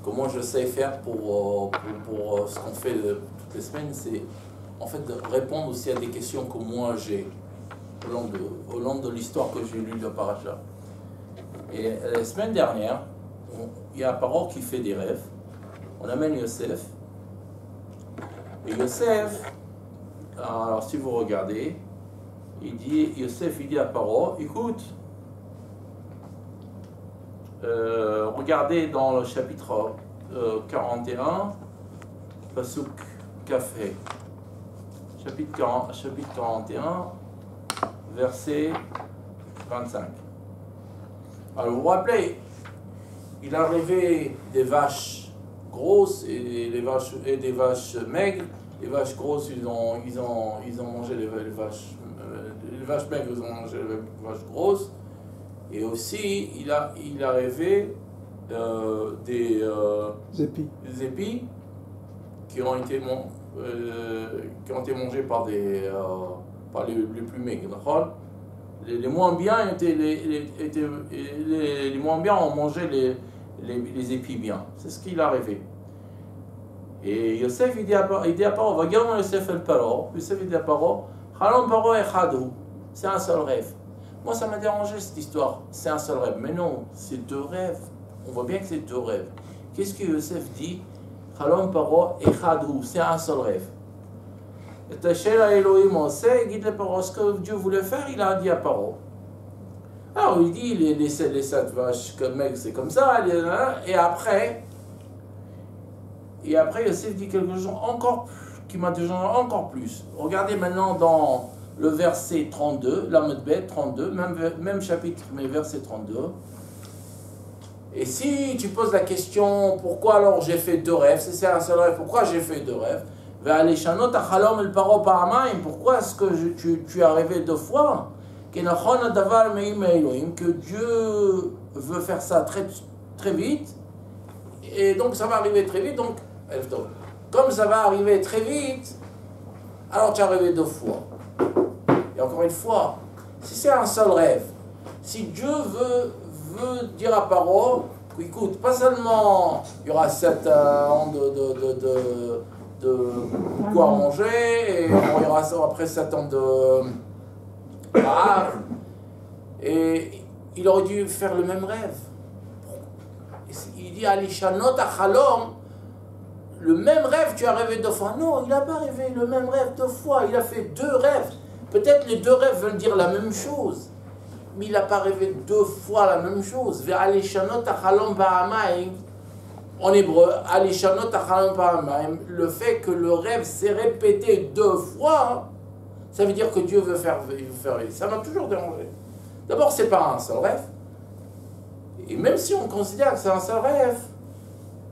comment je sais faire pour ce qu'on fait toutes les semaines, c'est en fait de répondre aussi à des questions que moi j'ai au long de l'histoire que j'ai lue de Paracha. Et la semaine dernière, il y a un parent qui fait des rêves. On amène Yosef. Et Yosef, alors si vous regardez, Yosef il dit à Paro, écoute, regardez dans le chapitre 41, Pasuk Kafé, chapitre 41, verset 25. Alors vous vous rappelez, il arrivait des vaches grosses et des vaches maigres. Les vaches grosses, ils ont mangé les vaches maigres, ils ont mangé les vaches grosses. Et aussi, il arrivait des épis qui ont été mangés par les plus maigres. Les moins bien les moins bien ont mangé les épis bien. C'est ce qu'il arrivait. Et Yosef il dit à Paro, va dire Yosef el Paro. Yosef il dit à Paro, Halom Paro echadou. C'est un seul rêve. Moi ça m'a dérangé cette histoire. C'est un seul rêve. Mais non, c'est deux rêves. On voit bien que c'est deux rêves. Qu'est-ce que Yosef dit? Halom Paro echadou. C'est un seul rêve. Et Tachela Elohim Oseh, il dit à Paro, ce que Dieu voulait faire, il a dit à Paro. Alors il dit les 7 vaches maigres c'est comme ça, et après Yosef dit quelque chose qui m'a dérangé encore plus. Regardez maintenant dans le verset 32, la Medbet 32, même chapitre mais verset 32. Et si tu poses la question pourquoi alors j'ai fait deux rêves, si c'est un seul rêve, pourquoi j'ai fait deux rêves? Pourquoi est-ce que tu as rêvé deux fois? Que Dieu veut faire ça très, très vite, et donc ça va arriver très vite. Donc, comme ça va arriver très vite, alors tu as rêvé deux fois. Et encore une fois, si c'est un seul rêve, si Dieu veut dire à Paro, écoute, pas seulement il y aura 7 ans de quoi manger, et il y aura après 7 ans de... et il aurait dû faire le même rêve. Il dit Alishanot Achalom, le même rêve, tu as rêvé deux fois. Non, il n'a pas rêvé le même rêve deux fois, il a fait deux rêves. Peut-être les deux rêves veulent dire la même chose, mais il n'a pas rêvé deux fois la même chose. Alishanot Achalom Ba'amaim, en hébreu, Alishanot Achalom Ba'amaim, le fait que le rêve s'est répété deux fois, ça veut dire que Dieu veut faire. Ça m'a toujours dérangé. D'abord, c'est pas un seul rêve. Et même si on considère que c'est un seul rêve,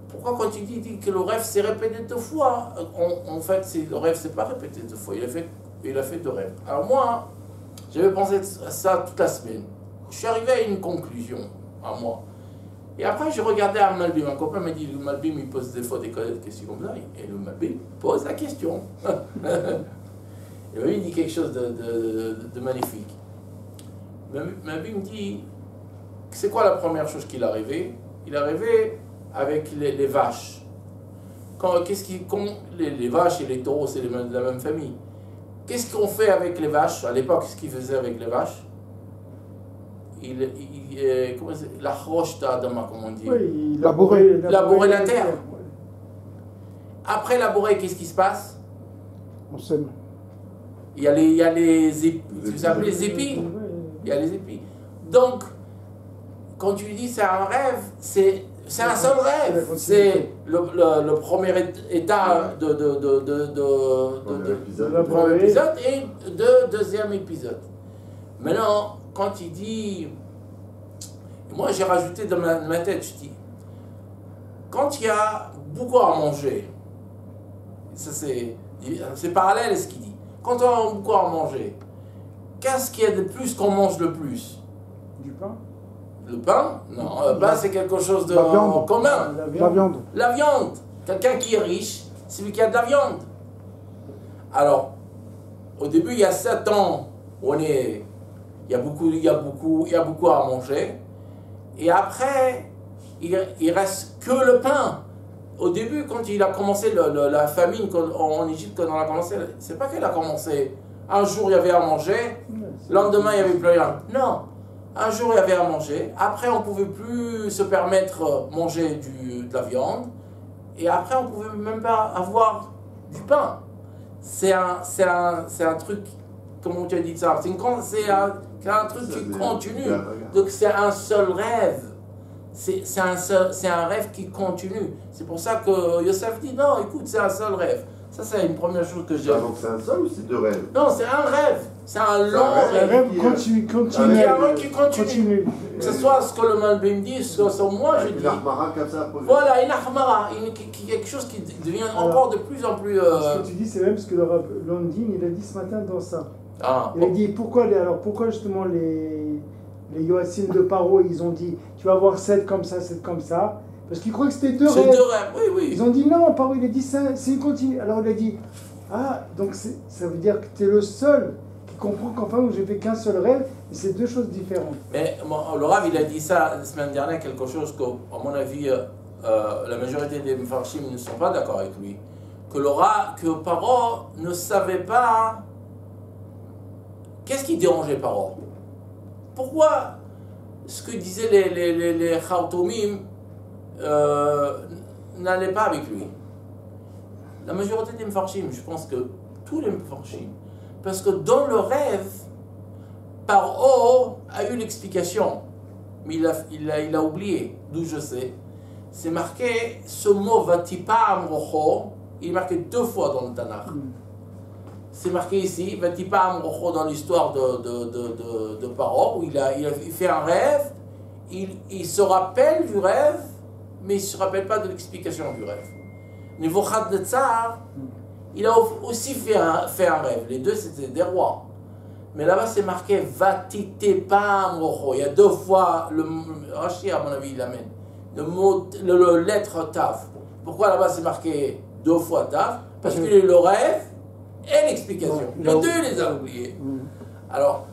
pourquoi quand il dit que le rêve s'est répété deux fois, en fait, le rêve s'est pas répété deux fois. Il a fait deux rêves. Alors moi, j'avais pensé à ça toute la semaine. Je suis arrivé à une conclusion, à moi. Et après, je regardais à Malbim. Un copain m'a dit, le Malbim, il pose des fois des questions comme ça. Et le Malbim pose la question. Et lui, il dit quelque chose de magnifique. Malbim me dit, c'est quoi la première chose qu'il a rêvé? Il a rêvé avec les vaches. Les vaches et les taureaux, c'est de la même famille. Qu'est-ce qu'on fait avec les vaches? À l'époque, qu'est-ce qu'il faisait avec les vaches? La roche d'Adama, comme on dit. Oui, il labourait la terre. Après labourer, qu'est-ce qui se passe? On sème. Il y a les épis. Vous appelez les épis? Il y a les épis. Donc, quand tu dis c'est un rêve, c'est un seul rêve. C'est le premier état de premier épisode et de deuxième épisode. Maintenant, quand il dit... Moi, j'ai rajouté dans ma tête, je dis... Quand il y a beaucoup à manger, ça c'est parallèle à ce qu'il dit. Quand on a beaucoup à manger, qu'est-ce qu'il y a de plus qu'on mange le plus? Du pain. Le pain? Non, le pain c'est quelque chose de commun. La viande. La viande. Quelqu'un qui est riche, c'est lui qui a de la viande. Alors, au début, il y a 7 ans où il y a beaucoup à manger. Et après, il reste que le pain. Au début, quand il a commencé la famine en Égypte, quand on a commencé, c'est pas qu'elle a commencé. Un jour, il y avait à manger, le lendemain, il n'y avait plus rien. Non, un jour, il y avait à manger. Après, on ne pouvait plus se permettre de manger de la viande. Et après, on ne pouvait même pas avoir du pain. C'est un truc, comment tu as dit ça? C'est un truc qui continue. Donc, c'est un seul rêve. C'est un rêve qui continue. C'est pour ça que Yosef dit non, écoute, c'est un seul rêve. Ça, c'est une première chose que j'ai. Donc, c'est un seul ou c'est deux rêves? Non, c'est un rêve. C'est un long rêve. Un rêve continue. Qui continue. Que ce soit ce que le Malbim dit, ce que moi je dis. Une ahmara comme ça. Voilà, une ahmara. Quelque chose qui devient encore de plus en plus. Ce que tu dis, c'est même ce que le Rav Londin, il a dit ce matin dans ça. Ah, il a dit pourquoi justement les Yoassim de Paro, ils ont dit tu vas avoir 7 comme ça, 7 comme ça. Parce qu'ils croient que c'était deux rêves. C'est deux rêves, oui. Ils ont dit non, Paro, il a dit ça, c'est une continue. Alors il a dit ah, donc ça veut dire que tu es le seul qui comprend qu'enfin j'ai fait qu'un seul rêve, et c'est deux choses différentes. Mais le Rav, il a dit ça la semaine dernière, quelque chose qu'à mon avis, la majorité des Mefarshim ne sont pas d'accord avec lui. Que Paro ne savait pas. Qu'est-ce qui dérangeait Paro? Pourquoi ce que disaient les Khartoumim n'allait pas avec lui? La majorité des Mefarshim, je pense que tous les Mefarshim, parce que dans le rêve, Paro a eu l'explication, mais il a oublié, d'où je sais. C'est marqué, ce mot Vatipa Amrocho, il est marqué 2 fois dans le Tanakh. C'est marqué ici, Vatipa Amrocho, dans l'histoire de Paro, où il fait un rêve, il se rappelle du rêve, mais il ne se rappelle pas de l'explication du rêve. Nebuchadnezzar, il a aussi fait un rêve. Les deux, c'était des rois. Mais là-bas, c'est marqué Vatitepa Amrocho. Il y a 2 fois, Rashi, à mon avis, il l'amène. Le lettre Tav. Pourquoi là-bas, c'est marqué 2 fois Tav? Parce qu'il y a eu le rêve et l'explication. Les deux, il les a oubliés. Alors,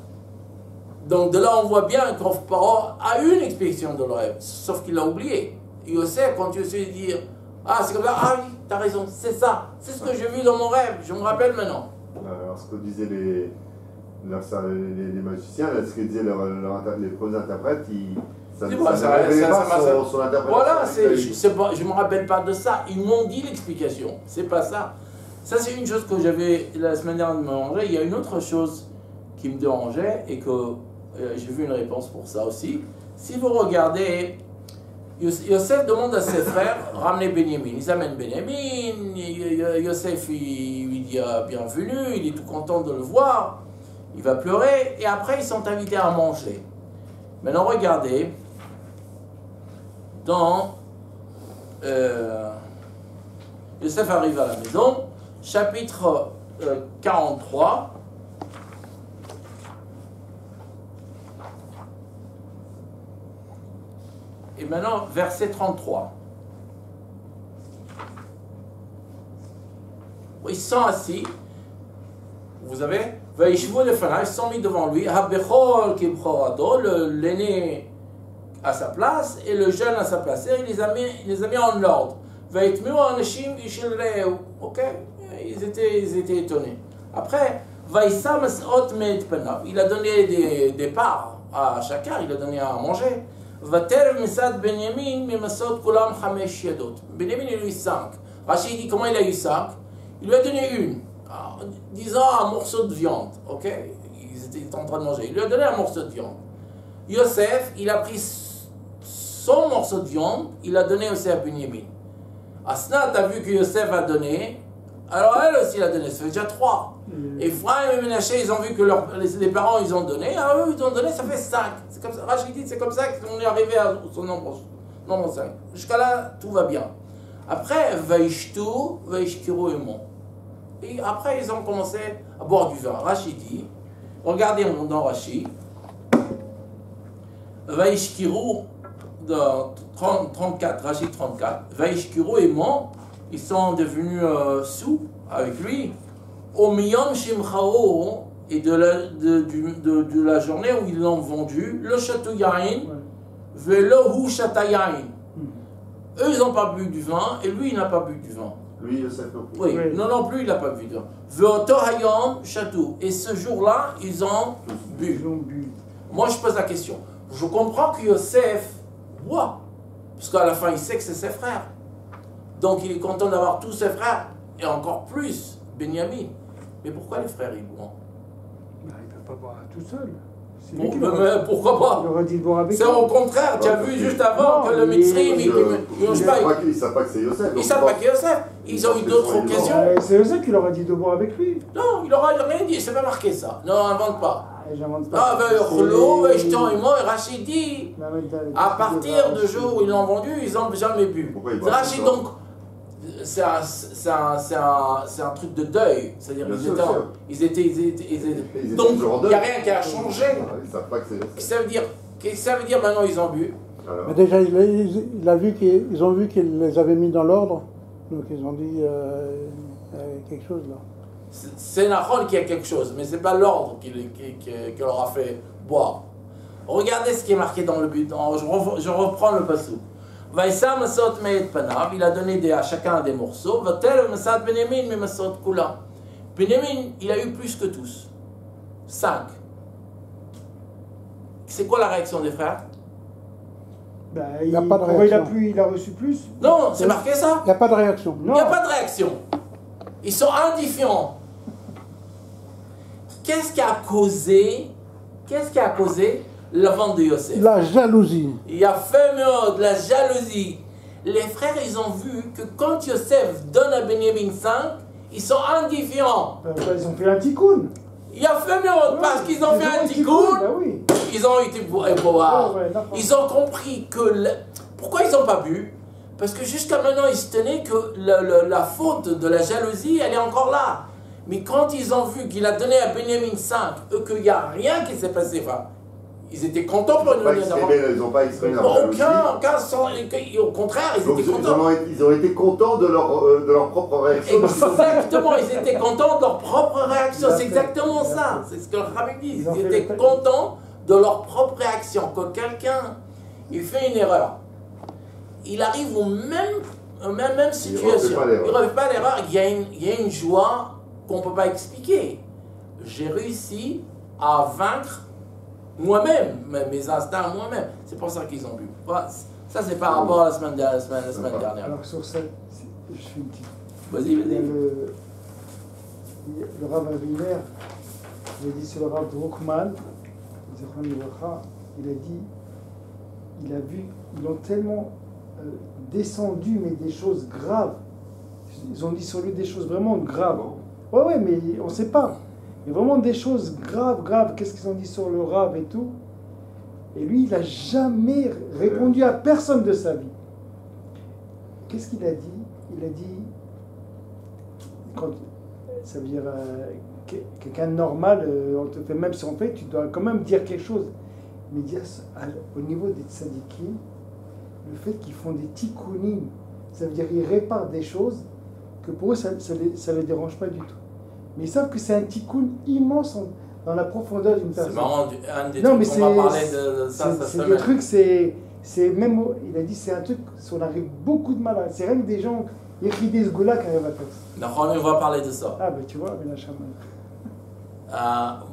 donc de là, on voit bien que Paro a eu une explication de le rêve, sauf qu'il l'a oublié. Yosef, quand tu sais dire, ah, c'est comme ça, ah oui, t'as raison, c'est ça, c'est ce que j'ai vu dans mon rêve, je me rappelle maintenant. Alors, ce que disaient les magiciens, ce que disaient les premiers interprètes, ça ne révélait pas son interprétation. Voilà, je ne me rappelle pas de ça, ils m'ont dit l'explication, c'est pas ça. Ça, c'est une chose que j'avais la semaine dernière me dérangeait. Il y a une autre chose qui me dérangeait et que j'ai vu une réponse pour ça aussi. Si vous regardez, Yosef demande à ses frères ramener Benjamin. Ils amènent Benjamin. Yosef il dit bienvenue, il est tout content de le voir. Il va pleurer et après ils sont invités à manger. Maintenant regardez dans Yosef arrive à la maison, chapitre 43. Et maintenant, verset 33. Ils sont assis. Vous avez ils sont mis devant lui. L'aîné à sa place et le jeune à sa place. Et il les a mis en ordre. Ok? Ils étaient étonnés. Après, il a donné des parts à chacun, il a donné à manger. Benjamin, il a eu 5. Rachid dit comment il a eu 5? Il lui a donné une, disant un morceau de viande. Ok? Ils étaient en train de manger. Il lui a donné un morceau de viande. Yosef, il a pris son morceau de viande, il a donné aussi à Benjamin. Asnat a vu que Yosef a donné, alors elle aussi l'a donné, ça fait déjà 3. Ephraim et Ménaché, ils ont vu que les parents ils ont donné, eux ils ont donné, ça fait 5. C'est comme ça, Rachid dit, c'est comme ça qu'on est arrivé à son nombre 5. Jusqu'à là, tout va bien. Après, Vaishtu, Vaishkiru et Mon. Et après, ils ont commencé à boire du vin. Rachid dit, regardez dans Rachid, Vaishkiru, dans 34, Rachid 34, Vaishkiru et Mon, ils sont devenus sous avec lui. Au Miyom Shimchao, et de la journée où ils l'ont vendu, le château Yain, velo hu chatayain. Eux, ils n'ont pas bu du vin, et lui, il n'a pas bu du vin. Lui, Yosef non plus. Oui, Oui. non plus, il n'a pas bu de vin. Ve'oto hayom shatou. Et ce jour-là, ils ont bu. Ils ont bu. Moi, je pose la question. Je comprends que Yosef boit, parce qu'à la fin, il sait que c'est ses frères. Donc, il est content d'avoir tous ses frères, et encore plus Benjamin. Mais pourquoi les frères, ils boivent? Bah, il ne peut pas boire tout seul. C'est Bon, lui qui mais pourquoi pas? il aurait dit de boire avec C'est lui. au contraire, tu as vu juste avant Non, que le mais- Mitzrim, ils Ils ne savent pas. pas que c'est Yosef. Ils savent pas qui est Yosef. Ils ont eu d'autres occasions. C'est Joseph qui leur a dit de boire avec lui. Non, il n'aura rien dit, c'est pas marqué ça. Non, invente pas. Ah, j'invente pas. Ah, ben, C'est- Cholo, Eshton et moi, et Rachid dit, Non, mais à partir du jour où ils l'ont vendu, ils n'ont jamais bu. Pourquoi ils boivent Rachid, tout le temps donc, c'est un truc de deuil. C'est-à-dire, Bien ils sûr, étaient, sûr. ils étaient. Ils étaient Donc, toujours en il n'y a deuil. rien qui a changé. Ah, ils savent pas que c'est Yosef. Qu'est-ce que ça veut dire maintenant, ils ont bu? Alors, Mais déjà, il a vu ils ont vu qu'il les avait mis dans l'ordre, donc ils ont dit quelque chose là. C'est Nahon qui a quelque chose, mais c'est pas l'ordre qui leur a fait boire. Regardez ce qui est marqué dans le but. Je reprends le passou. Vaïssa Masot Me'et Panav, il a donné à chacun des morceaux. Vatel Masat Benjamin, mais Masot Kula. Benjamin, il a eu plus que tous. 5. C'est quoi la réaction des frères? Bah, Il y a pas de pourquoi réaction. il a reçu plus. Non, c'est marqué ça. Il n'y a pas de réaction. Il n'y a pas de réaction. Ils sont indifférents. Qu'est-ce qui a causé la vente de Yosef? La jalousie. Il y a fait de la jalousie. Les frères, ils ont vu que quand Yosef donne à Benjamin 5, ils sont indifférents. Ils ont fait un tikkun. Il y a fait parce qu'ils ont fait un tikkun, Bah oui. ils ont été boire. Ouais, d'accord. Ils ont compris que... Pourquoi ils n'ont pas bu? Parce que jusqu'à maintenant, ils se tenaient que la faute de la jalousie, elle est encore là. Mais quand ils ont vu qu'il a donné à Benjamin 5, qu'il n'y a rien qui s'est passé, enfin, ils étaient contents pour une ils n'ont pas exprimé leur jalousie. Au contraire, ils Donc, étaient contents. ils ont été contents de leur propre réaction. Exactement, ils étaient contents de leur propre réaction. C'est exactement ça. C'est ce que le rabbin dit. Ils étaient contents de leur propre réaction. Quand quelqu'un il fait une erreur, il arrive aux même situation. Il ne refait pas l'erreur. Il y a une joie qu'on ne peut pas expliquer. J'ai réussi à vaincre moi-même, mes instincts moi-même. C'est pour ça qu'ils ont bu. Ça, c'est par rapport à la semaine dernière. Alors sur ça, je fais une petite. Vas-y, Il y a vas-y. le Rav Aviner, il a dit sur le Rav Druckmann, il a dit, il a vu, ils ont tellement descendu, mais des choses graves. Ils ont dit sur lui des choses vraiment graves. Ouais, mais on ne sait pas. Mais vraiment des choses graves. Qu'est-ce qu'ils ont dit sur le Rav et tout. Et lui, il n'a jamais répondu à personne de sa vie. Qu'est-ce qu'il a dit? Il a dit, quand, ça veut dire quelqu'un de normal, on te fait, même si on fait, tu dois quand même dire quelque chose. Mais dire au niveau des tzadikim, le fait qu'ils font des tikkunim, ça veut dire qu'ils réparent des choses que pour eux, ça ne les dérange pas du tout. Mais ils savent que c'est un tikkun immense dans la profondeur d'une personne. C'est marrant, un des Non, trucs mais qu'on va parler de ça c'est des trucs, c'est même, il a dit, c'est un truc, on arrive beaucoup de mal à... C'est rien que des gens, Yechidé Sgoula qui arrivent à faire ça. On va parler de ça. Ah ben tu vois, mais la chaman.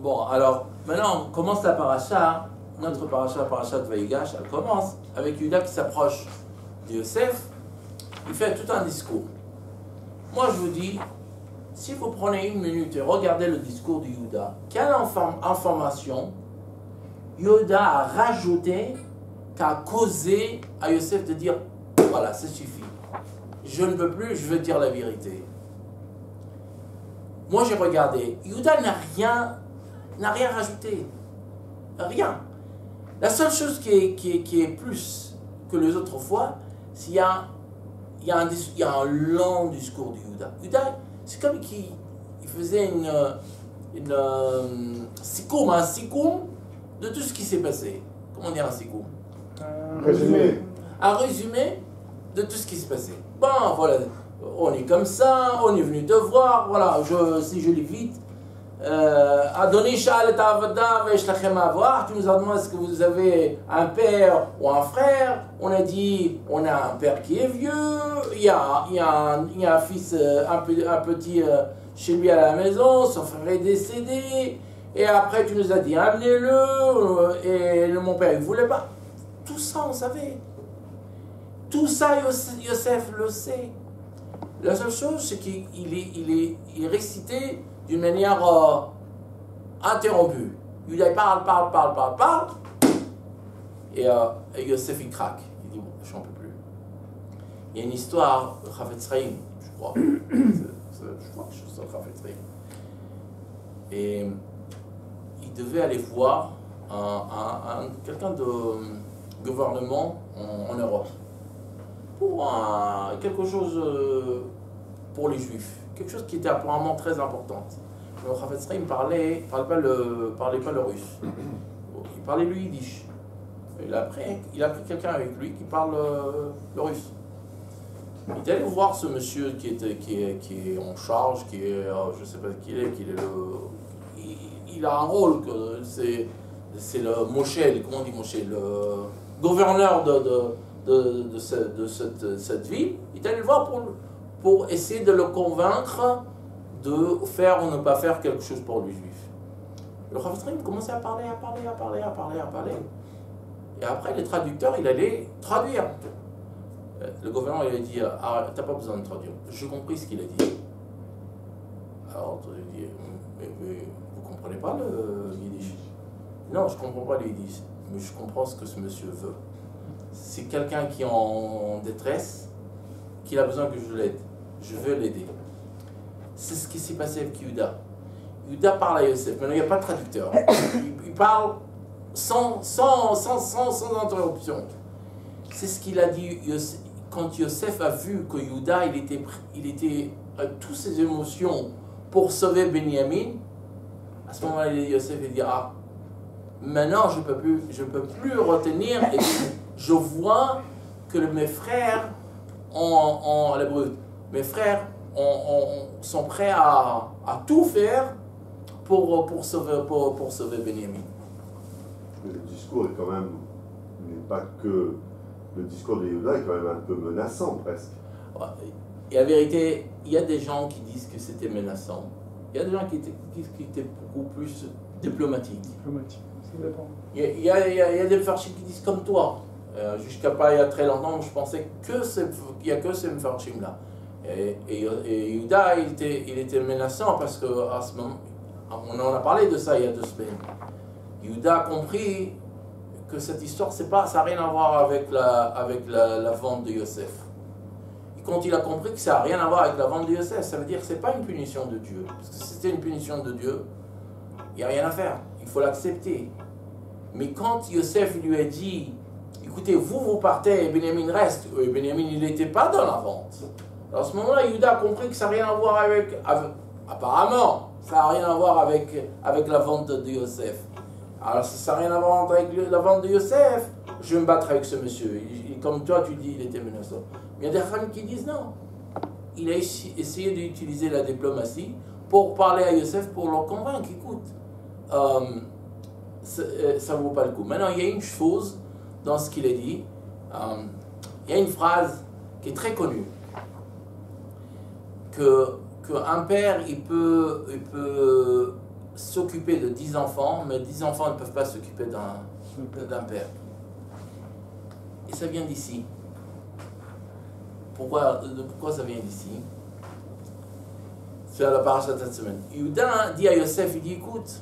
Bon, alors, maintenant, on commence la paracha. Notre paracha de Vaïgash, elle commence avec Judas qui s'approche de Yosef. Il fait tout un discours. Moi, je vous dis, si vous prenez une minute et regardez le discours de Judas, quelle information Judas a rajouté, qui a causé à Yosef de dire, voilà, ça suffit. Je ne peux plus, je veux dire la vérité. Moi, j'ai regardé. Judas n'a rien rajouté. Rien. La seule chose qui est plus que les autres fois, c'est qu'il y a un long discours de Judas. Judas, c'est comme qu'il faisait un sikoum de tout ce qui s'est passé. Comment dire un sikoum? Résumé. Un résumé de tout ce qui s'est passé. Bon, voilà, on est comme ça, on est venu te voir, voilà, si je lis vite, Adoni Sha'al et Avada ve'eshlachem avoir. Tu nous as demandé est-ce que vous avez un père ou un frère. On a dit on a un père qui est vieux. Il y a un fils, un petit chez lui à la maison. Son frère est décédé. Et après tu nous as dit amenez-le. Et mon père il ne voulait pas. Tout ça on savait. Tout ça Yosef le sait. La seule chose c'est qu'il est récité d'une manière interrompue. Il parle. Et Yosef il craque. Il dit bon, j'en peux plus. Il y a une histoire de Chafetz Chaim, je crois. Je crois que c'est Chafetz Chaim. Et il devait aller voir quelqu'un de gouvernement en Europe pour quelque chose pour les Juifs. Quelque chose qui était apparemment très important. Le Chafetz Chaim ne parlait pas le russe. Il parlait le yiddish. Il a pris quelqu'un avec lui qui parle le russe. Il est allé voir ce monsieur qui est en charge, je ne sais pas qui il est, il a un rôle, c'est le Moshel, comment on dit Moshel, le gouverneur de cette ville. Il est allé le voir pour essayer de le convaincre de faire ou ne pas faire quelque chose pour les Juifs. Le Chafetz Chaim commençait à parler. Et après, les traducteurs, il allait traduire. Le gouverneur, il a dit t'as pas besoin de traduire. J'ai compris ce qu'il a dit. Alors, il dit mais vous comprenez pas le yiddish? Non, je comprends pas le yiddish, mais je comprends ce que ce monsieur veut. C'est quelqu'un qui est en détresse, qui a besoin que je l'aide. Je veux l'aider. C'est ce qui s'est passé avec Yehuda. Yehuda parle à Yosef. Maintenant, il n'y a pas de traducteur. Il parle sans interruption. C'est ce qu'il a dit quand Yosef a vu que Yehuda, il était avec toutes ses émotions pour sauver Benjamin. À ce moment-là, Yosef il dit maintenant, je peux plus retenir et je vois que mes frères mes frères sont prêts à tout faire pour sauver Benjamin. Le discours est quand même, n'est pas que, le discours de Yehuda est quand même un peu menaçant presque. Et la vérité, il y a des gens qui disent que c'était menaçant. Il y a des gens qui disent qu'il était beaucoup plus diplomatique. Ça dépend. Il y a des Mfarshim qui disent comme toi. Jusqu'à pas il y a très longtemps, je pensais qu'il n'y a que ces Mfarshim là. Et Yehuda, il était menaçant parce que à ce moment, on en a parlé de ça il y a 2 semaines. Yehuda a compris que cette histoire, ça n'a rien à voir avec la vente de Yosef. Et quand il a compris que ça n'a rien à voir avec la vente de Yosef, ça veut dire que ce n'est pas une punition de Dieu. Parce que si c'était une punition de Dieu, il n'y a rien à faire. Il faut l'accepter. Mais quand Yosef lui a dit, écoutez, vous partez et Benjamin reste, et Benjamin, il n'était pas dans la vente. Alors à ce moment-là, Yehuda a compris que ça n'a rien à voir avec apparemment, ça n'a rien à voir avec la vente de Yosef. Alors si ça n'a rien à voir avec la vente de Yosef, je vais me battre avec ce monsieur. Comme toi, tu dis, il était menaçant. Mais il y a des femmes qui disent non. Il a essayé d'utiliser la diplomatie pour parler à Yosef, pour le convaincre. Écoute, ça ne vaut pas le coup. Maintenant, il y a une chose dans ce qu'il a dit. Il y a une phrase qui est très connue. Qu'un père, il peut s'occuper de 10 enfants, mais 10 enfants ne peuvent pas s'occuper d'un père. Et ça vient d'ici. Pourquoi ça vient d'ici? C'est la paracha de cette semaine. Yehuda dit à Yosef, il dit, écoute,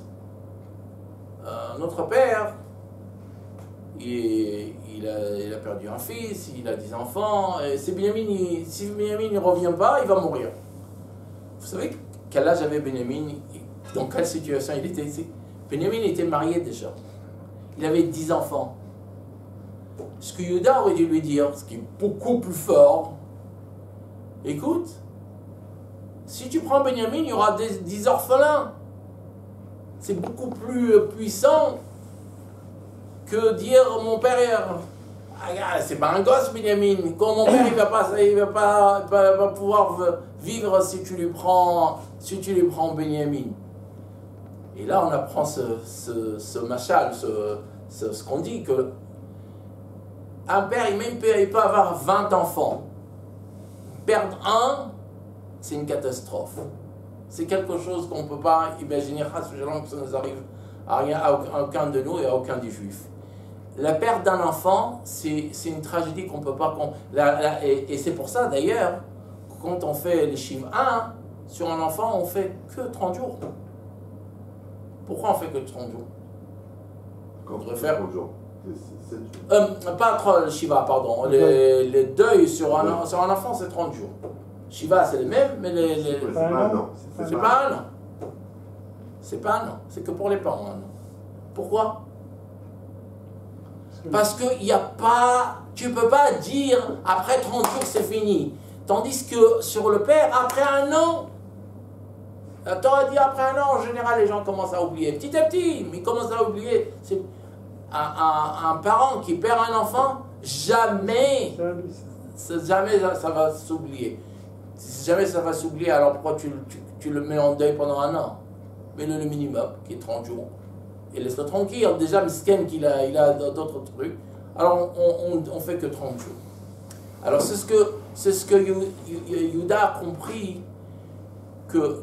notre père, il a perdu un fils, il a 10 enfants, et si Benjamin ne revient pas, il va mourir. Vous savez quel âge avait Benjamin? Dans quelle situation il était ici? Benjamin était marié déjà. Il avait 10 enfants. Ce que Yehuda aurait dû lui dire, ce qui est beaucoup plus fort, écoute, si tu prends Benjamin, il y aura 10 orphelins. C'est beaucoup plus puissant que dire mon père, c'est pas un gosse Benjamin, quand mon père il va pas pouvoir vivre si tu lui prends Benjamin. Et là, on apprend ce machal, ce qu'on dit, que un père, il peut avoir 20 enfants. Perdre un, c'est une catastrophe. C'est quelque chose qu'on ne peut pas imaginer, que ça nous arrive à aucun de nous et à aucun des juifs. La perte d'un enfant, c'est une tragédie qu'on ne peut pas... Et c'est pour ça, d'ailleurs, quand on fait les chiffres 1, sur un enfant, on fait que 30 jours. Pourquoi on fait que 30 jours? Quand on devrait faire 30 jours. C'est 7 jours. Pas 30 Shiva, pardon. Les deuils sur un enfant, c'est 30 jours. Shiva, c'est les mêmes, mais C'est pas un an. c'est pas un an. C'est pas un an. C'est que pour les parents, un an. Pourquoi? Parce que y a pas, tu ne peux pas dire après 30 jours c'est fini. Tandis que sur le père, après un an, tu aurais dit après un an, en général les gens commencent à oublier. Petit à petit, mais ils commencent à oublier. Un parent qui perd un enfant, jamais ça va s'oublier. Si jamais ça va s'oublier, alors pourquoi tu le mets en deuil pendant un an? Mets-le le minimum, qui est 30 jours. Et laisse-le tranquille. Déjà, Misken, il a d'autres trucs. Alors, on fait que 30 jours. Alors, c'est ce que Yuda a compris, que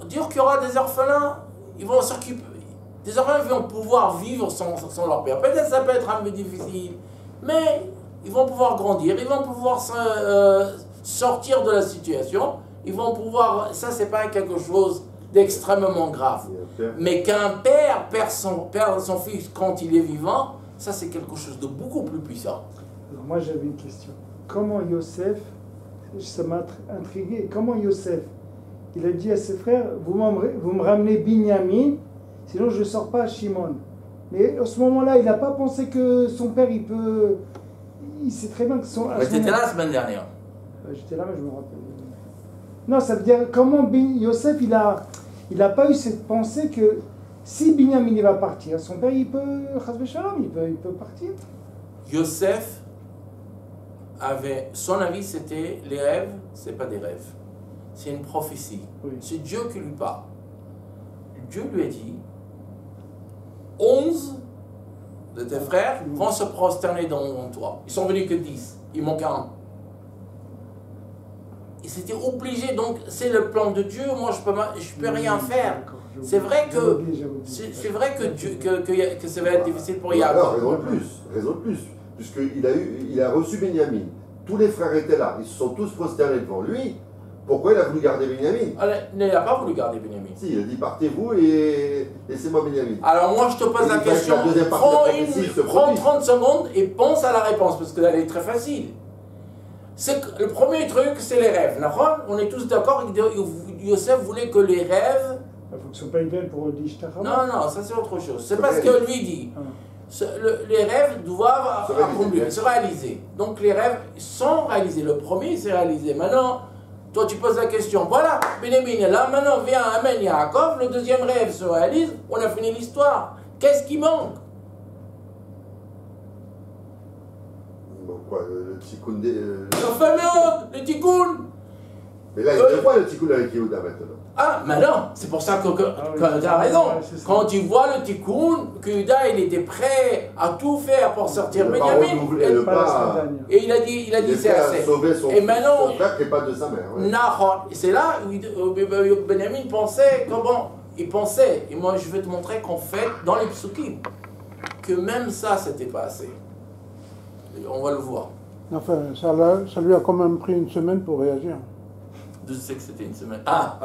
dire qu'il y aura des orphelins, ils vont s'occuper. Des orphelins vont pouvoir vivre sans leur père. Peut-être ça peut être un peu difficile, mais ils vont pouvoir grandir, ils vont pouvoir sortir de la situation, ils vont pouvoir... Ça, c'est pas quelque chose d'extrêmement grave. Mais qu'un père perd son fils quand il est vivant, ça c'est quelque chose de beaucoup plus puissant. Alors moi j'avais une question. Comment Yosef, ça m'a intrigué, comment Yosef, il a dit à ses frères, vous me ramenez Binyamin, sinon je ne sors pas à Shimon. Mais à ce moment-là, il n'a pas pensé que son père, il sait très bien que son... Mais tu étais là la semaine dernière. J'étais là, mais je me rappelle. Non, ça veut dire, comment Yosef, il n'a pas eu cette pensée que si Binyamin il va partir, son père, il peut partir. Yosef avait, son avis c'était, les rêves, c'est pas des rêves. C'est une prophétie. Oui. C'est Dieu qui lui parle. Dieu lui a dit, 11 de tes frères vont se prosterner devant toi. Ils sont venus que 10. Il manque un. Ils étaient obligés, donc c'est le plan de Dieu, moi je peux rien faire. C'est vrai que ça va être difficile pour Yaakov. Alors, raison de plus, puisqu'il a reçu Benjamin. Tous les frères étaient là, ils se sont tous prosternés devant lui. Pourquoi il a voulu garder Benjamin? Il n'a pas voulu garder Benjamin. Si, il a dit partez-vous et laissez-moi Benjamin. Alors moi je te pose la question, prends 30 secondes et pense à la réponse, parce qu'elle est très facile. Le premier truc, c'est les rêves. On est tous d'accord, Yosef voulait que les rêves... Il faut que ce soit pas idéal pour l'Ishtara. Non, ça c'est autre chose. C'est pas ce que lui dit. Les rêves doivent se réaliser. Donc les rêves sont réalisés. Le premier, c'est réalisé. Maintenant, toi tu poses la question, voilà, Benjamin est là, maintenant vient Amen Yaakov, le deuxième rêve se réalise, on a fini l'histoire. Qu'est-ce qui manque? Quoi, le tikkun le tikkun. Mais là, il ne voit le tikkun avec Yehuda maintenant. Ah, mais non, c'est pour ça que tu as raison. Quand tu vois le tikkun, que Yehuda il était prêt à tout faire pour sortir Benjamin. Et il a dit c'est assez. Et maintenant, son frère qui n'est pas de sa mère. Ouais. C'est là où Benjamin pensait comment il pensait. Et moi je vais te montrer qu'en fait, dans les psukim, que même ça, c'était pas assez. On va le voir. Enfin, ça lui a quand même pris une semaine pour réagir. Je sais que c'était une semaine. Ah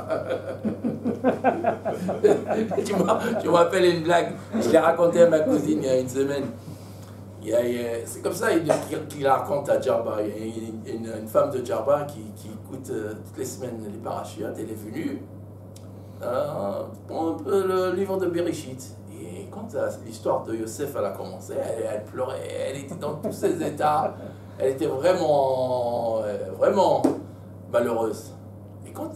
tu me rappelles une blague. Je l'ai racontée à ma cousine il y a une semaine. C'est comme ça qu'il la raconte à Djarba. Il y a une femme de Djarba qui écoute toutes les semaines les parachutes. Elle est venue prendre le livre de Bereshit. Et quand l'histoire de Yosef elle a commencé, elle pleurait, elle était dans tous ses états, elle était vraiment malheureuse. Et quand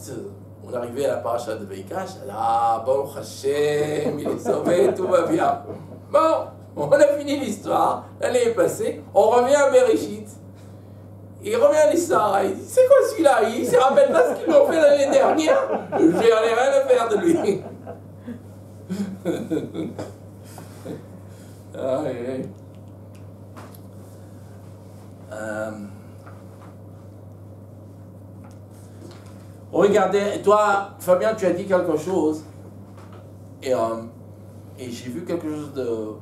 on arrivait à la paracha de Veikash, elle a dit, Baruch Hashem, il est sauvé, tout va bien. Bon, on a fini l'histoire, l'année est passée, on revient à Bereshit. Il revient à l'histoire, il dit, c'est quoi celui-là? Il ne se rappelle pas ce qu'ils m'ont fait l'année dernière, j'ai rien à faire de lui. Ah, oui. Regardez, toi, Fabien, tu as dit quelque chose, et j'ai vu quelque chose de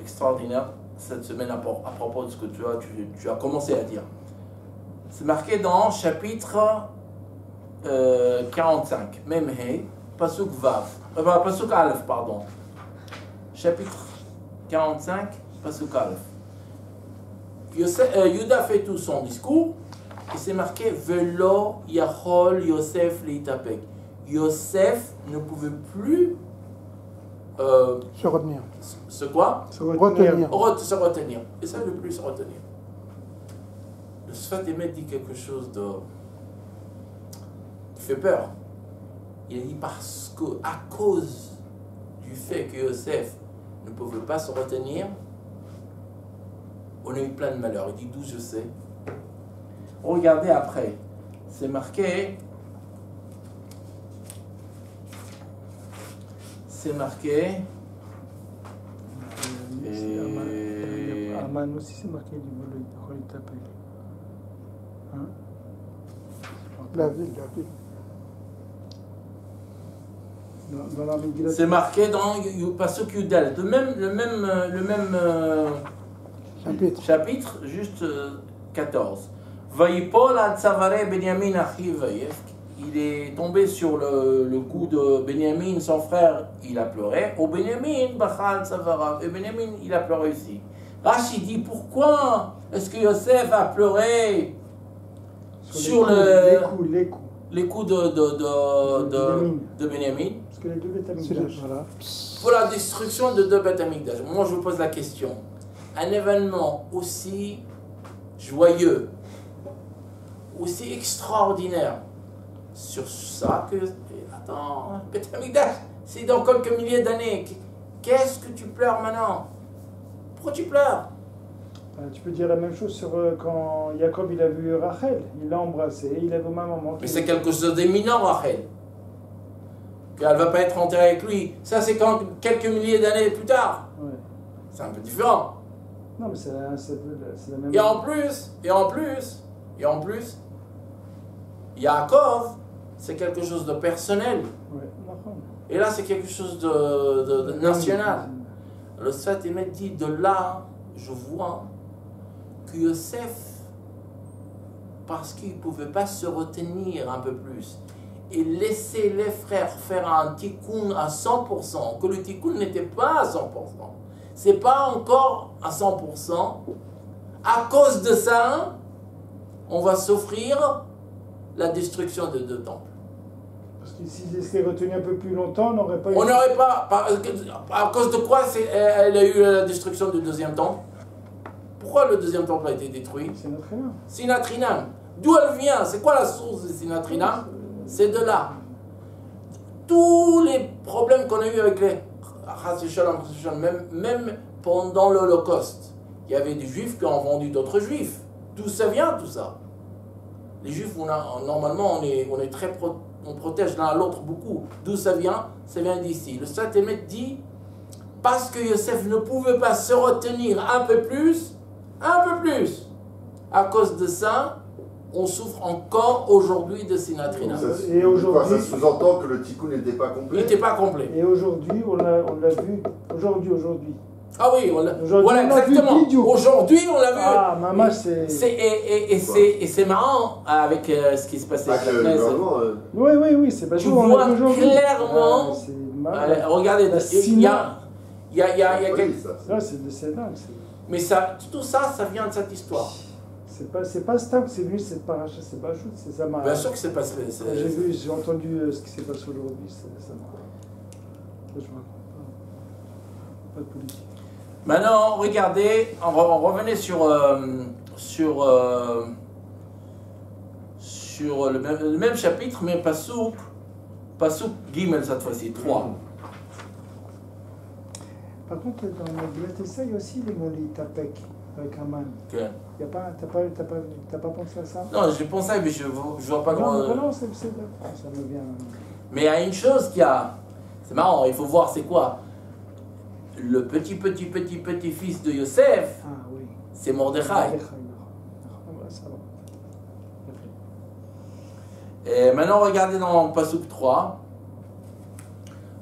extraordinaire cette semaine à propos de ce que tu as commencé à dire. C'est marqué dans chapitre 45, même Hey, Pasuk Vav, Pasuk Aleph, pardon. Chapitre 45, Pasuk Aleph. Yuda fait tout son discours, et c'est marqué Velo Yachol Yosef Leitapek. Yosef ne pouvait plus Se retenir. se quoi? Se retenir. Se retenir. Et ça ne veut plus se retenir. Le Sfat Emet dit quelque chose qui fait peur. Il a dit parce que, à cause du fait que Yosef ne pouvait pas se retenir, on a eu plein de malheurs. Il dit d'où je sais. Regardez après. C'est marqué. C'est marqué. Aman aussi, c'est marqué du vol il t'appelle. Hein? La ville. Dans la Megillah. C'est marqué dans Pasuk Yudel, le même chapitre, juste 14. Vayipol al tzavare Benyamin achi vayef. Il est tombé sur le cou de Benyamin, son frère, il a pleuré. Au Benyamin, bachal tzavarav. Et Benyamin, il a pleuré aussi. Rashi dit pourquoi est-ce que Yosef a pleuré sur les coups de Benyamin? Parce que les deux Beth Amikdash. Voilà. Pour la destruction de deux Beth Amikdash. Moi, je vous pose la question. Un événement aussi joyeux, aussi extraordinaire, sur ça que... Attends, Beth Amikdash, c'est dans quelques milliers d'années. Qu'est-ce que tu pleures maintenant? Pourquoi tu pleures? Tu peux dire la même chose sur quand Jacob il a vu Rachel, il l'a embrassée, il a vu ma maman. Mais c'est quelque chose d'éminent, Rachel. Qu'elle ne va pas être enterrée avec lui. Ça, c'est quand quelques milliers d'années plus tard. Ouais. C'est un peu différent. Non, mais c'est la même. Et en plus, Yaakov, c'est quelque chose de personnel. Ouais, d'accord. Et là, c'est quelque chose de national. Le Sfat Emet dit, de là, je vois que Yosef, parce qu'il ne pouvait pas se retenir un peu plus, et laisser les frères faire un tikkun à 100%, que le tikkun n'était pas à 100%, c'est pas encore à 100%, à cause de ça, on va s'offrir la destruction de deux temples. Parce que s'il s'était retenu un peu plus longtemps, on n'aurait pas eu... On n'aurait pas... À cause de quoi elle a eu la destruction du deuxième temple? Pourquoi le deuxième temple a été détruit? Sinatrinam. D'où elle vient? C'est quoi la source de Sinatrinam? C'est de là. Tous les problèmes qu'on a eu avec les... Même pendant l'Holocauste, il y avait des juifs qui ont vendu d'autres juifs. D'où ça vient tout ça? Les juifs, normalement, on protège l'un à l'autre beaucoup. D'où ça vient? Ça vient d'ici. Le Sfat Emet dit, parce que Yosef ne pouvait pas se retenir un peu plus, à cause de ça, on souffre encore aujourd'hui de Sinatrinam. Et aujourd'hui, ça sous-entend que le tikkun n'était pas complet. Il n'était pas complet. Et aujourd'hui, on l'a vu. Aujourd'hui. Ah oui, voilà, exactement. Aujourd'hui, on l'a vu. Ah, maman, c'est... Et c'est marrant avec ce qui se passait avec la Knesset. Oui, c'est pas Tu vois clairement. Regardez, il y a quelque... Ça, c'est dingue. Mais tout ça, ça vient de cette histoire. C'est pas Stam, c'est lui, c'est paracha, c'est pas Achout, c'est ça m'a... Bien sûr que c'est passé. J'ai entendu ce qui s'est passé aujourd'hui, ça m'a... Je me pas de politique. Maintenant, regardez, on revenait sur le même chapitre, mais Pasuk Gimel cette fois-ci, 3. Par contre, dans la Bilatessa, il y a aussi les mots Litapek avec Aman. Okay. T'as pas pensé à ça? Non, j'ai pensé, mais je vois pas grand... Non, ça me vient. Mais il y a une chose qu'il y a, C'est marrant, il faut voir c'est quoi. Le petit-fils de Yosef, Ah oui. c'est Mordechai. Ah, ça va. Et maintenant, regardez dans Pasuk 3.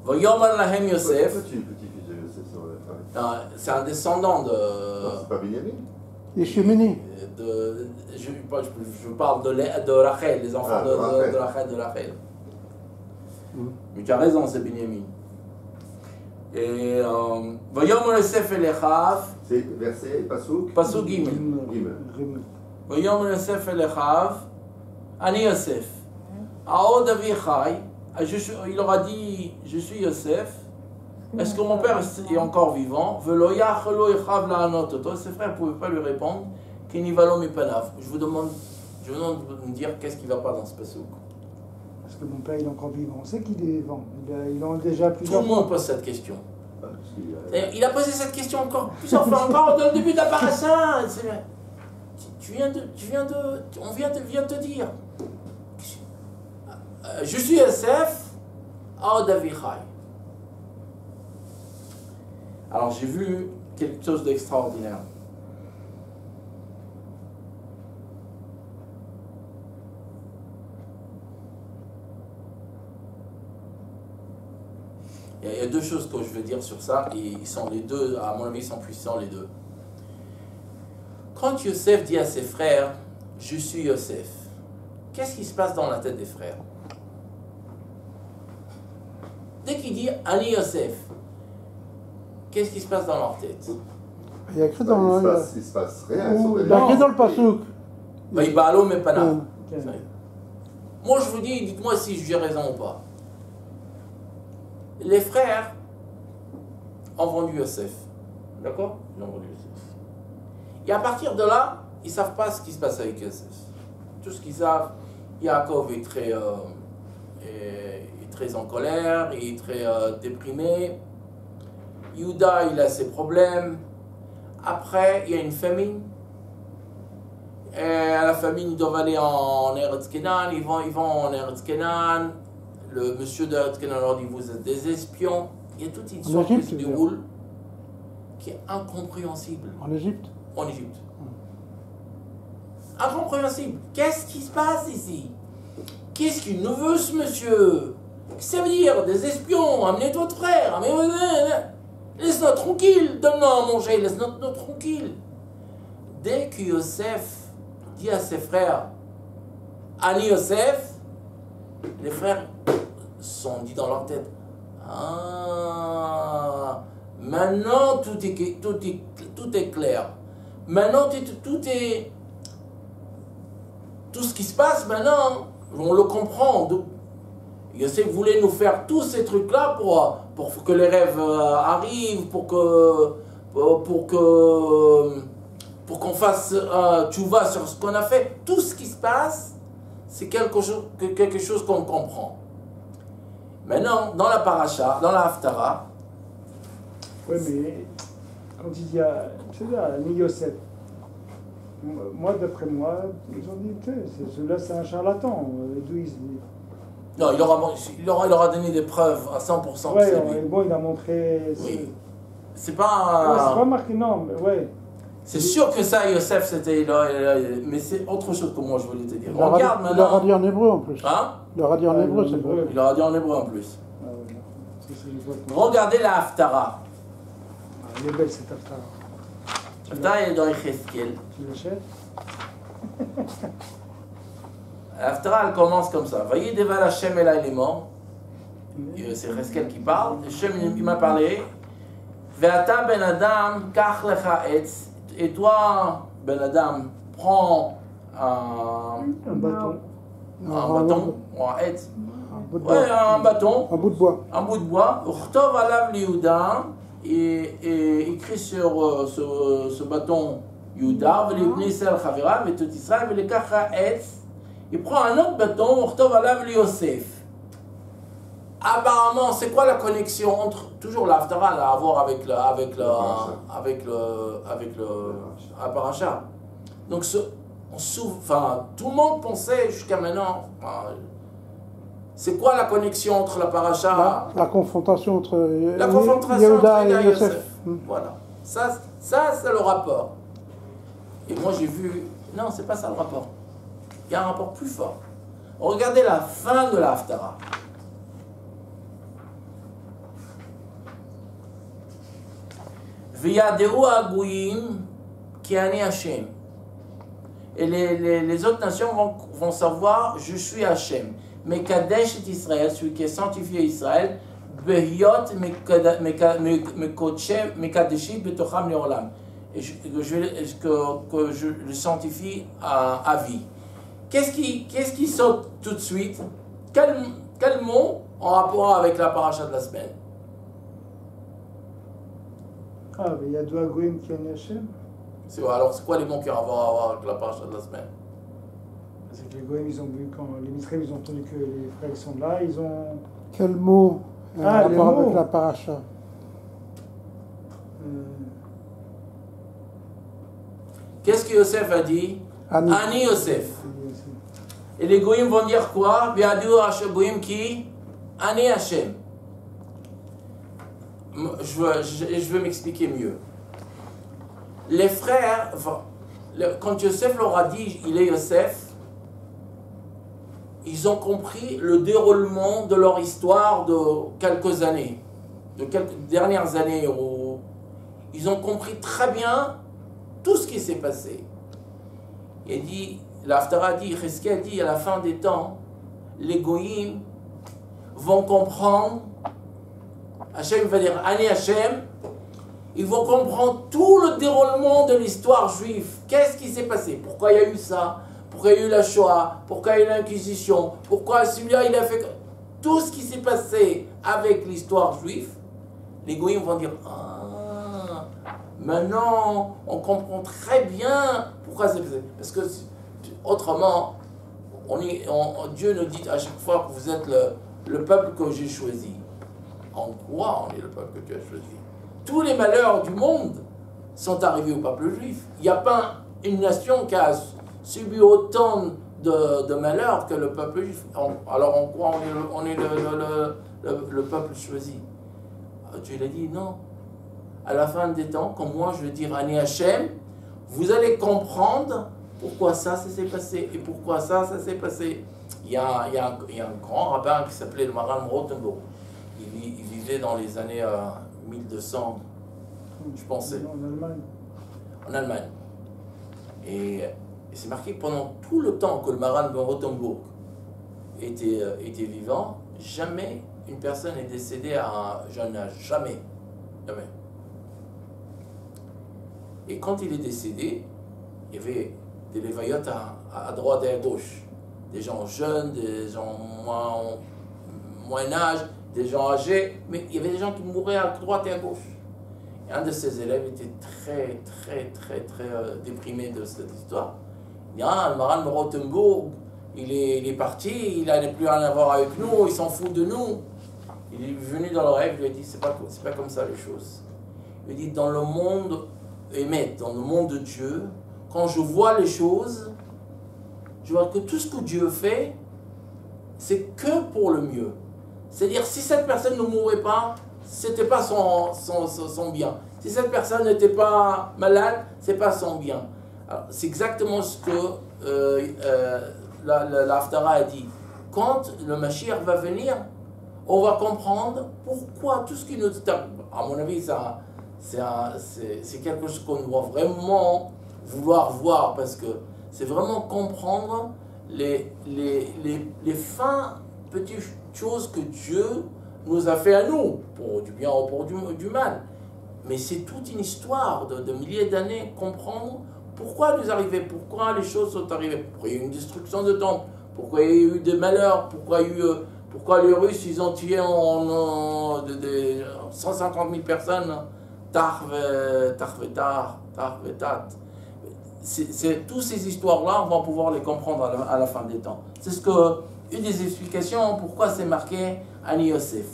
Voyomer lahem Yosef. Pourquoi tu es le petit-fils de Yosef sur le travail? Non, c'est un descendant Non, c'est pas Binyamin. Les cheminées. je parle de Rachel, les enfants Ah, de Rachel. Mais tu as raison, c'est Binyamin. Et Voyomer Yosef elechav, C'est verset, Pasuk. Pasuk Gimel. Rim. Voyomer Yosef elechav, Ani Yosef. Aod avichai, il aura dit, je suis Yosef. Est-ce que mon père est encore vivant? Velo yachlo echav la'anot oto. Ses frères ne pouvaient pas lui répondre. Kinivalo mipanav. Je vous demande de me dire qu'est-ce qui ne va pas dans ce pasuk. Parce que mon père il est encore vivant. On sait qu'il est vivant. Il en a déjà Tout plusieurs le fois. monde pose cette question. Ah, parce qu'il a- Et il a posé cette question encore plusieurs fois, encore dans le début de la paracha. On vient de te dire. Je suis Yosef, Aod avichai. Alors j'ai vu quelque chose d'extraordinaire. Il y a deux choses que je veux dire sur ça, et ils sont les deux, à mon avis, ils sont puissants les deux. Quand Yosef dit à ses frères, je suis Yosef, qu'est-ce qui se passe dans la tête des frères? Dès qu'il dit Ani Yosef, qu'est-ce qui se passe dans leur tête? Il y a écrit dans il le. se passe rien. Ou- sur Il y a les- écrit dans le Passouk. Vaïbalo Mepana. Ok. Moi je vous dis, dites-moi si j'ai raison ou pas. Les frères ont vendu Yosef. D'accord? Ils ont vendu Yosef. Et à partir de là, ils ne savent pas ce qui se passe avec Yosef. Tout ce qu'ils savent, Yaakov est très en colère, il est très déprimé. Yuda, il a ses problèmes. Après, il y a une famine. Et à la famine, ils doivent aller en Eretz Kenan. Ils vont en Eretz Kenan. Le monsieur de Eretz Kenan leur dit, vous êtes des espions. Il y a toute une histoire qui Égypte, se tu veux dire. déroule qui est incompréhensible En Égypte. en Égypte. Incompréhensible. Qu'est-ce qui se passe ici? Qu'est-ce qu'il nous veut, ce monsieur? Qu'est-ce que ça veut dire? Des espions, amenez votre frère, laisse-nous tranquille, donne-nous à manger, laisse-nous tranquille. Dès que Yosef dit à ses frères, Ani Yosef, les frères sont dit dans leur tête, ah, maintenant tout est clair. Maintenant tout ce qui se passe maintenant, on le comprend. Yosef voulait nous faire tous ces trucs-là pour que les rêves arrivent, pour qu'on fasse tchouva sur ce qu'on a fait. Tout ce qui se passe, c'est quelque chose qu'on comprend. Maintenant, dans la paracha, dans la haftara, Oui, mais quand il dit Ni Yosef, moi, d'après moi, ils ont dit, tu sais, celui-là, c'est un charlatan. D'où il se dit. non, il aura donné des preuves à 100% que Ouais, c'est lui. bon, il a montré. Oui. C'est Ouais, pas. c'est pas marqué, non, mais ouais. C'est sûr que ça, Yosef, c'était. Mais c'est autre chose que moi je voulais te dire. Il leur Regarde a dit maintenant. en hébreu en plus. Hein? Il leur a dit en Ouais, hébreu, en c'est hébreu. vrai. Il aura dit en hébreu en plus. Ah, ouais, non. Si, je vois que- Regardez la haftara. Ah, elle est belle cette Haftara. Haftara, elle est dans Yecheskel. Tu l'achètes? La haftara, elle commence comme ça. Voyez, Deval Hashem et là, il est mort. C'est Yecheskel qui parle. Hashem, il m'a parlé. Ve'ata ben Adam, kach lecha etz. Et toi, ben Adam, prends Un bâton. un bâton, ou un etz. Un bout de bois. Ouais, un bâton. Un bout de bois. Un bout de bois, Urtov alav Yehuda, et écrit sur ce bâton Yehuda, Velibni Sel Chavira, Vetot Israël, Velekacha Etz. Il prend un autre bâton, Urtov alav Yosef. Apparemment, c'est quoi la connexion entre toujours l'Haftara à voir avec la paracha. Donc tout le monde pensait jusqu'à maintenant. C'est quoi la connexion entre la paracha? La confrontation entre La confrontation Yehuda entre Yehuda et Yosef. Voilà. Ça c'est le rapport. Et moi, j'ai vu... Non, c'est pas ça le rapport. Il y a un rapport plus fort. Regardez la fin de la Haftara. V'yadeu ha'goyim ki ani Hashem. Et les autres nations vont savoir, je suis Hashem. Mekadesh et Israël, celui qui est sanctifié Israël, Behiot mekadeshi betocham leolam. Et que je le sanctifie à vie. Qu'est-ce qui saute tout de suite? Quel mot en rapport avec la paracha de la semaine? Ah, mais il y a deux Agoïm qui ont Hachem. Alors, c'est quoi les mots qui ont à voir avec la paracha de la semaine? C'est que les Goïm, ils ont vu quand les Mitzrayim, ils ont entendu que les frères sont là, ils ont. Quel mot en Ah, les rapport mots. avec la paracha? Qu'est-ce que Yosef a dit? Ani. Ani Yosef. Et les Goïms vont dire quoi? V'yadeu Goïm qui? Ani Hashem. Je veux m'expliquer mieux. Les frères, quand Yosef leur a dit il est Yosef, ils ont compris le déroulement de leur histoire de quelques années, de quelques dernières années. Où ils ont compris très bien tout ce qui s'est passé. Il dit, l'Haftara dit, Cheskel dit, à la fin des temps, les Goïms vont comprendre, Hachem va dire, Ani Hachem, ils vont comprendre tout le déroulement de l'histoire juive. Qu'est-ce qui s'est passé? Pourquoi il y a eu ça? Pourquoi il y a eu la Shoah? Pourquoi il y a eu l'Inquisition? Pourquoi celui-là il a fait... Tout ce qui s'est passé avec l'histoire juive, les Goïms vont dire, ah, maintenant on comprend très bien pourquoi c'est passé. Parce que autrement, Dieu nous dit à chaque fois que vous êtes le peuple que j'ai choisi. En quoi on est le peuple que tu as choisi? Tous les malheurs du monde sont arrivés au peuple juif. Il n'y a pas une nation qui a subi autant de malheurs que le peuple juif. Alors en quoi on est le peuple choisi? Dieu l'a dit non. À la fin des temps, comme moi je vais dire Ani Hachem, vous allez comprendre pourquoi ça s'est passé et pourquoi ça s'est passé. Il y a un grand rabbin qui s'appelait le Maran Rothenburg. Il vivait dans les années 1200, je pensais. En Allemagne. En Allemagne. Et c'est marqué que pendant tout le temps que le Maran de Rothenburg était vivant, jamais une personne est décédée à un jeune âge. Jamais. Jamais. Et quand il est décédé, il y avait des lévayotes à droite et à gauche. Des gens jeunes, des gens moins âge, des gens âgés, mais il y avait des gens qui mouraient à droite et à gauche. Et un de ses élèves était très déprimé de cette histoire. Il dit, le Maran de Rothenburg, il est parti, il n'a plus rien à voir avec nous, il s'en fout de nous. Il est venu dans le rêve, il lui a dit, c'est pas comme ça les choses. Il dit, dans le monde dans le monde de Dieu, quand je vois les choses, je vois que tout ce que Dieu fait, c'est que pour le mieux. C'est-à-dire, si cette personne ne mourait pas, c'était pas son bien. Si cette personne n'était pas malade, c'est pas son bien. Alors, c'est exactement ce que l'Haftara a dit. Quand le Mashiach va venir, on va comprendre pourquoi tout ce qui nous... À mon avis, c'est quelque chose qu'on doit vraiment vouloir voir, parce que c'est vraiment comprendre les fins petites choses que Dieu nous a fait à nous, pour du bien ou pour du mal. Mais c'est toute une histoire de milliers d'années, comprendre pourquoi nous arrivait, pourquoi les choses sont arrivées, pourquoi il y a eu une destruction de temples, pourquoi il y a eu des malheurs, pourquoi les Russes ils ont tué 150 000 personnes, c'est toutes ces histoires-là, on va pouvoir les comprendre à la fin des temps. C'est une des explications pourquoi c'est marqué Ani Yosef.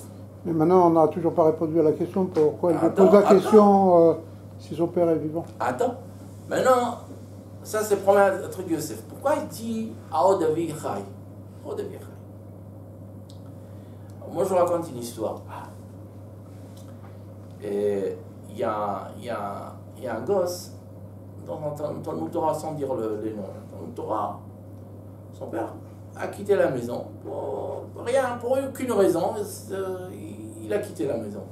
Mais maintenant, on n'a toujours pas répondu à la question pourquoi il pose la question si son père est vivant. Attends, maintenant, ça c'est le premier truc de Yosef. Pourquoi il dit Aod Avi Chai? Aod Avi Chai. Moi, je vous raconte une histoire. Et il y a un gosse, dans le Talmud Torah, sans dire les noms, dans le Torah, son père a quitté la maison. Pour aucune raison, il a quitté la maison.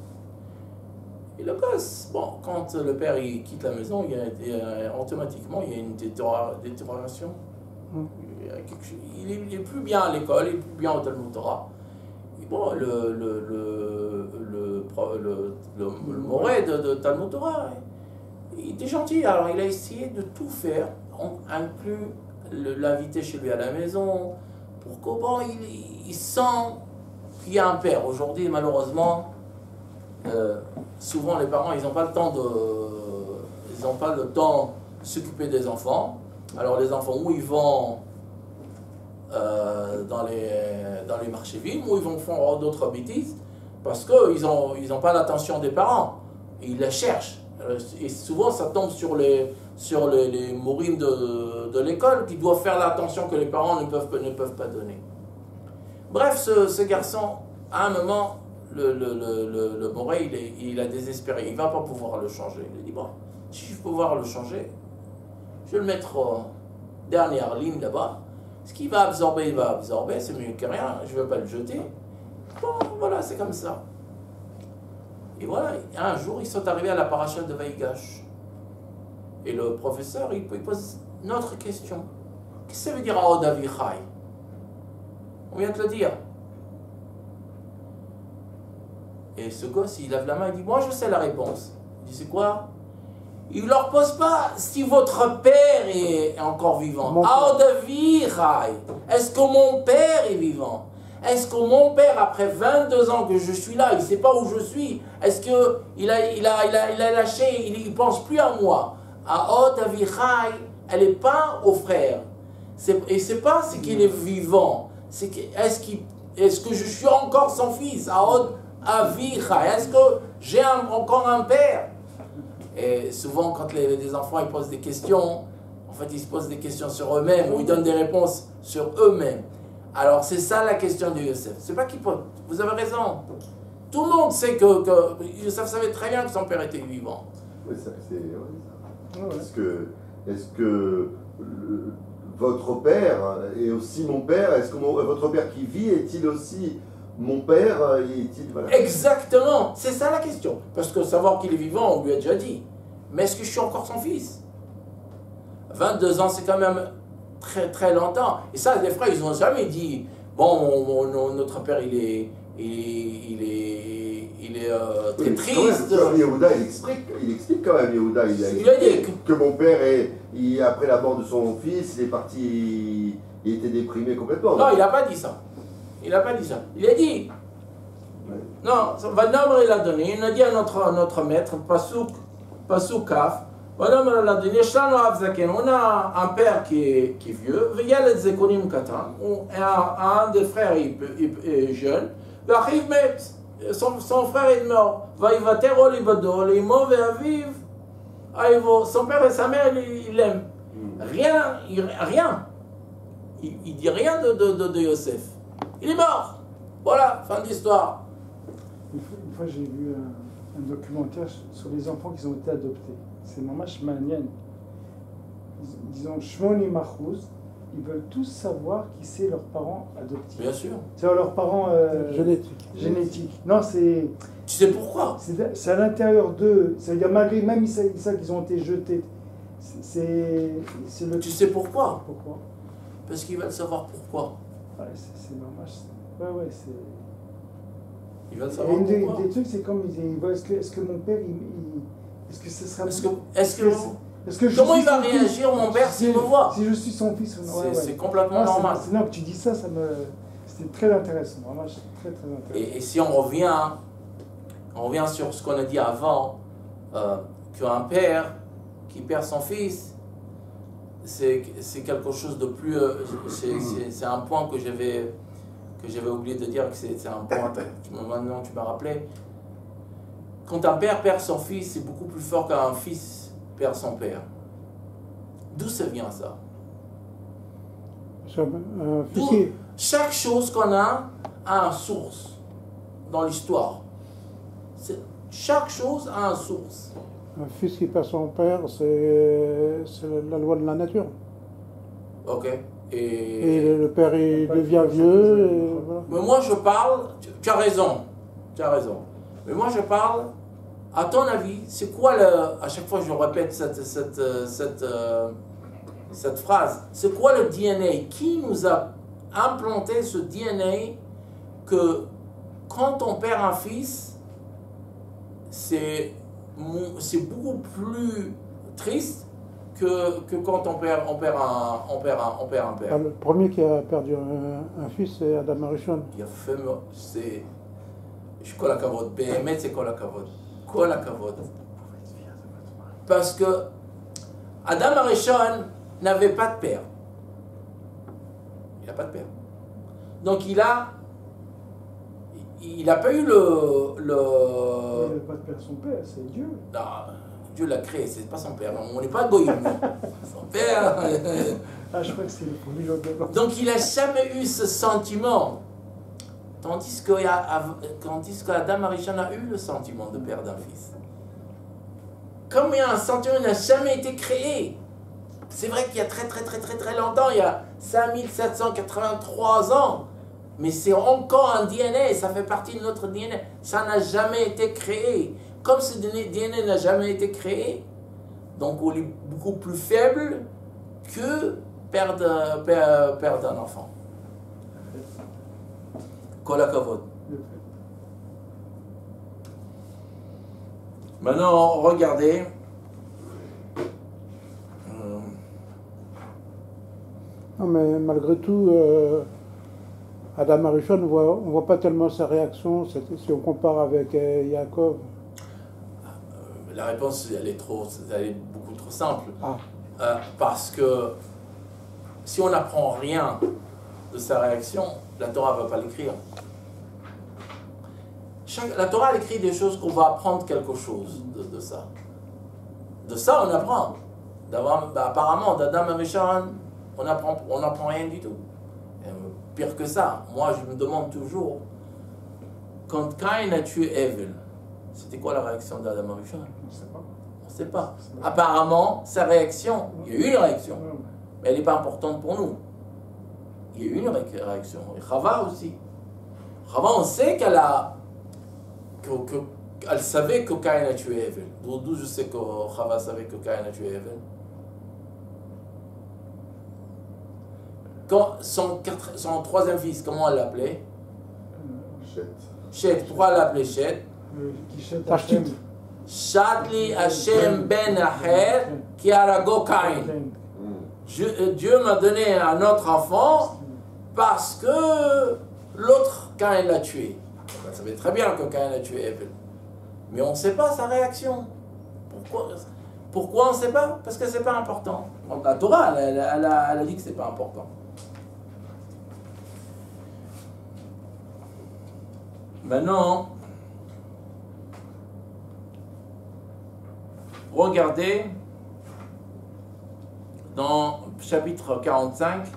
Et le gosse, bon, quand le père il quitte la maison, automatiquement, il y a une détérioration. Il est plus bien à l'école, il est plus bien au Talmud Torah. Et bon, le moré de Talmud Torah, il était gentil, alors il a essayé de tout faire, inclus l'inviter chez lui à la maison, pour que bon, il sent qu'il y a un père. Aujourd'hui, malheureusement, souvent les parents, ils n'ont pas le temps de s'occuper des enfants. Alors les enfants, où ils vont dans les marchés villes, où ils vont faire d'autres bêtises, parce qu'ils n'ont pas l'attention des parents. Ils la cherchent. Et souvent, ça tombe sur les mourines de l'école qui doivent faire l'attention que les parents ne peuvent pas donner. Bref, ce garçon, à un moment, le moré, il a désespéré. Il ne va pas pouvoir le changer. Il a dit, bon, si je peux pouvoir le changer, je vais le mettre en dernière ligne là-bas. Ce qu'il va absorber, il va absorber. C'est mieux que rien. Je ne vais pas le jeter. Bon, voilà, c'est comme ça. Et voilà, un jour, ils sont arrivés à la paracha de Vaïgash. Et le professeur, il pose une autre question. Qu'est-ce que ça veut dire Aod Avichai? On vient de le dire. Et ce gosse, il lève la main, il dit, moi je sais la réponse. Il dit, c'est quoi? Il ne leur pose pas si votre père est encore vivant. Aod Avichai. Est-ce que mon père est vivant? Est-ce que mon père, après 22 ans que je suis là, il ne sait pas où je suis? Est-ce qu'il a lâché, il ne pense plus à moi? Aod Avichai, elle n'est pas au frère. Et ce n'est pas ce qu'il est vivant. Est-ce que je suis encore son fils? Aod Avichai. Est-ce que j'ai encore un père? Et souvent, quand les enfants ils posent des questions, en fait, ils se posent des questions sur eux-mêmes ou ils donnent des réponses sur eux-mêmes. Alors, c'est ça la question de Yosef. C'est pas qu'il peut. Vous avez raison. Tout le monde sait que Yosef savait très bien que son père était vivant. Oui, ça, c'est. Ouais. Est-ce que votre père est aussi mon père? Est-ce que votre père qui vit est-il aussi mon père? Voilà. Exactement. C'est ça la question. Parce que savoir qu'il est vivant, on lui a déjà dit. Mais est-ce que je suis encore son fils? 22 ans, c'est quand même très très longtemps. Et ça, les frères, ils n'ont jamais dit, bon, notre père, il est très triste. Yehuda, il explique quand même, Yehuda, il a dit que mon père, après la mort de son fils, il est parti, il était déprimé complètement. Non, il n'a pas dit ça. Il n'a pas dit ça. Il a dit, non, Vadnamr, il a donné, il a dit à notre maître, Pasuk Kaf, on a un père qui est vieux, un des frères est jeune, son frère est mort, son père et sa mère, il l'aiment. Rien. Il dit rien de Yosef. Il est mort. Voilà, fin de l'histoire. Une fois, j'ai vu un documentaire sur les enfants qui ont été adoptés. C'est mamash manian. Disons, Shmoni Machouz, ils veulent tous savoir qui c'est leurs parents adoptifs. Bien sûr. C'est leurs parents génétiques. Non, c'est. Tu sais pourquoi? C'est à l'intérieur d'eux. C'est-à-dire, malgré même ils savent qu'ils ont été jetés. C'est le. Tu sais pourquoi? Pourquoi? Parce qu'ils veulent savoir pourquoi. Ouais, c'est mamash. Ouais, c'est. Ils veulent savoir pourquoi. Des trucs, c'est comme ils voient, est-ce que mon père, est-ce que ce sera... Comment il va réagir, mon père, s'il me voit? Si je suis son fils, c'est complètement normal. C'est que tu dis ça, c'était très intéressant. Vraiment, très intéressant. Et si on revient sur ce qu'on a dit avant, qu'un père qui perd son fils, c'est quelque chose de plus... c'est un point que j'avais oublié de dire, que c'est un point, maintenant tu m'as rappelé. Quand un père perd son fils, c'est beaucoup plus fort qu'un fils perd son père. D'où ça vient ça? Fichier. Chaque chose qu'on a une source. dans l'histoire. Chaque chose a une source. Un fils qui perd son père, c'est la loi de la nature. Ok. Et le père, il devient vieux. Et voilà. Mais moi, je parle, tu as raison. Tu as raison. Mais moi, je parle, à ton avis, c'est quoi le. À chaque fois, je répète cette phrase. C'est quoi le DNA? Qui nous a implanté ce DNA que quand on perd un fils, c'est beaucoup plus triste que quand on perd un père. Ah, le premier qui a perdu un fils, c'est Adam Arishon. Il a fait, c'est. Je suis la kavod. Béhémet, c'est la kavod. La kavod. Parce que Adam Arishon n'avait pas de père. Il n'a pas de père. Donc il a pas eu le. Il n'avait pas de père, son père, c'est Dieu. Non, Dieu l'a créé, c'est pas son père. On n'est pas goyim. Son père. Ah, je crois que c'est le premier jour de l'an. Donc il n'a jamais eu ce sentiment. Tandis qu'Adam Arishon a eu le sentiment de perdre un fils. Comme il y a un sentiment qui n'a jamais été créé. C'est vrai qu'il y a très longtemps, il y a 5783 ans, mais c'est encore un DNA, ça fait partie de notre DNA. Ça n'a jamais été créé. Comme ce DNA n'a jamais été créé, donc on est beaucoup plus faible que perdre un enfant. Kol hakavod. Maintenant, regardez. Non, mais malgré tout, Adam Arishon, on ne voit pas tellement sa réaction si on compare avec Yaakov. La réponse, elle est beaucoup trop simple. Ah. Parce que si on n'apprend rien de sa réaction, la Torah ne va pas l'écrire. La Torah, elle écrit des choses qu'on va apprendre quelque chose de ça. De ça, on apprend. Apparemment, d'Adam Arishon, on n'apprend rien du tout. Et pire que ça, moi, je me demande toujours, quand Caïn a tué Hevel, c'était quoi la réaction d'Adam Arishon? On ne sait pas. On ne sait pas. Apparemment, sa réaction, il y a eu une réaction, mais elle n'est pas importante pour nous. Il y a eu une réaction. Et Chava aussi. Chava, on sait qu'elle savait que Caïn a tué Hevel. D'où je sais que Chava savait que Caïn a tué Hevel. Quand son troisième fils, comment elle l'appelait? Shet. Pourquoi elle l'appelait Shet? Shatli Hashem ben Acher qui harago Caïn. Dieu m'a donné un autre enfant parce que l'autre Caïn l'a tué. On savait très bien que Caïn a tué Hevel. Mais on ne sait pas sa réaction. Pourquoi on ne sait pas? Parce que ce n'est pas important. Donc la Torah, elle a dit que ce n'est pas important. Maintenant, regardez dans chapitre 45,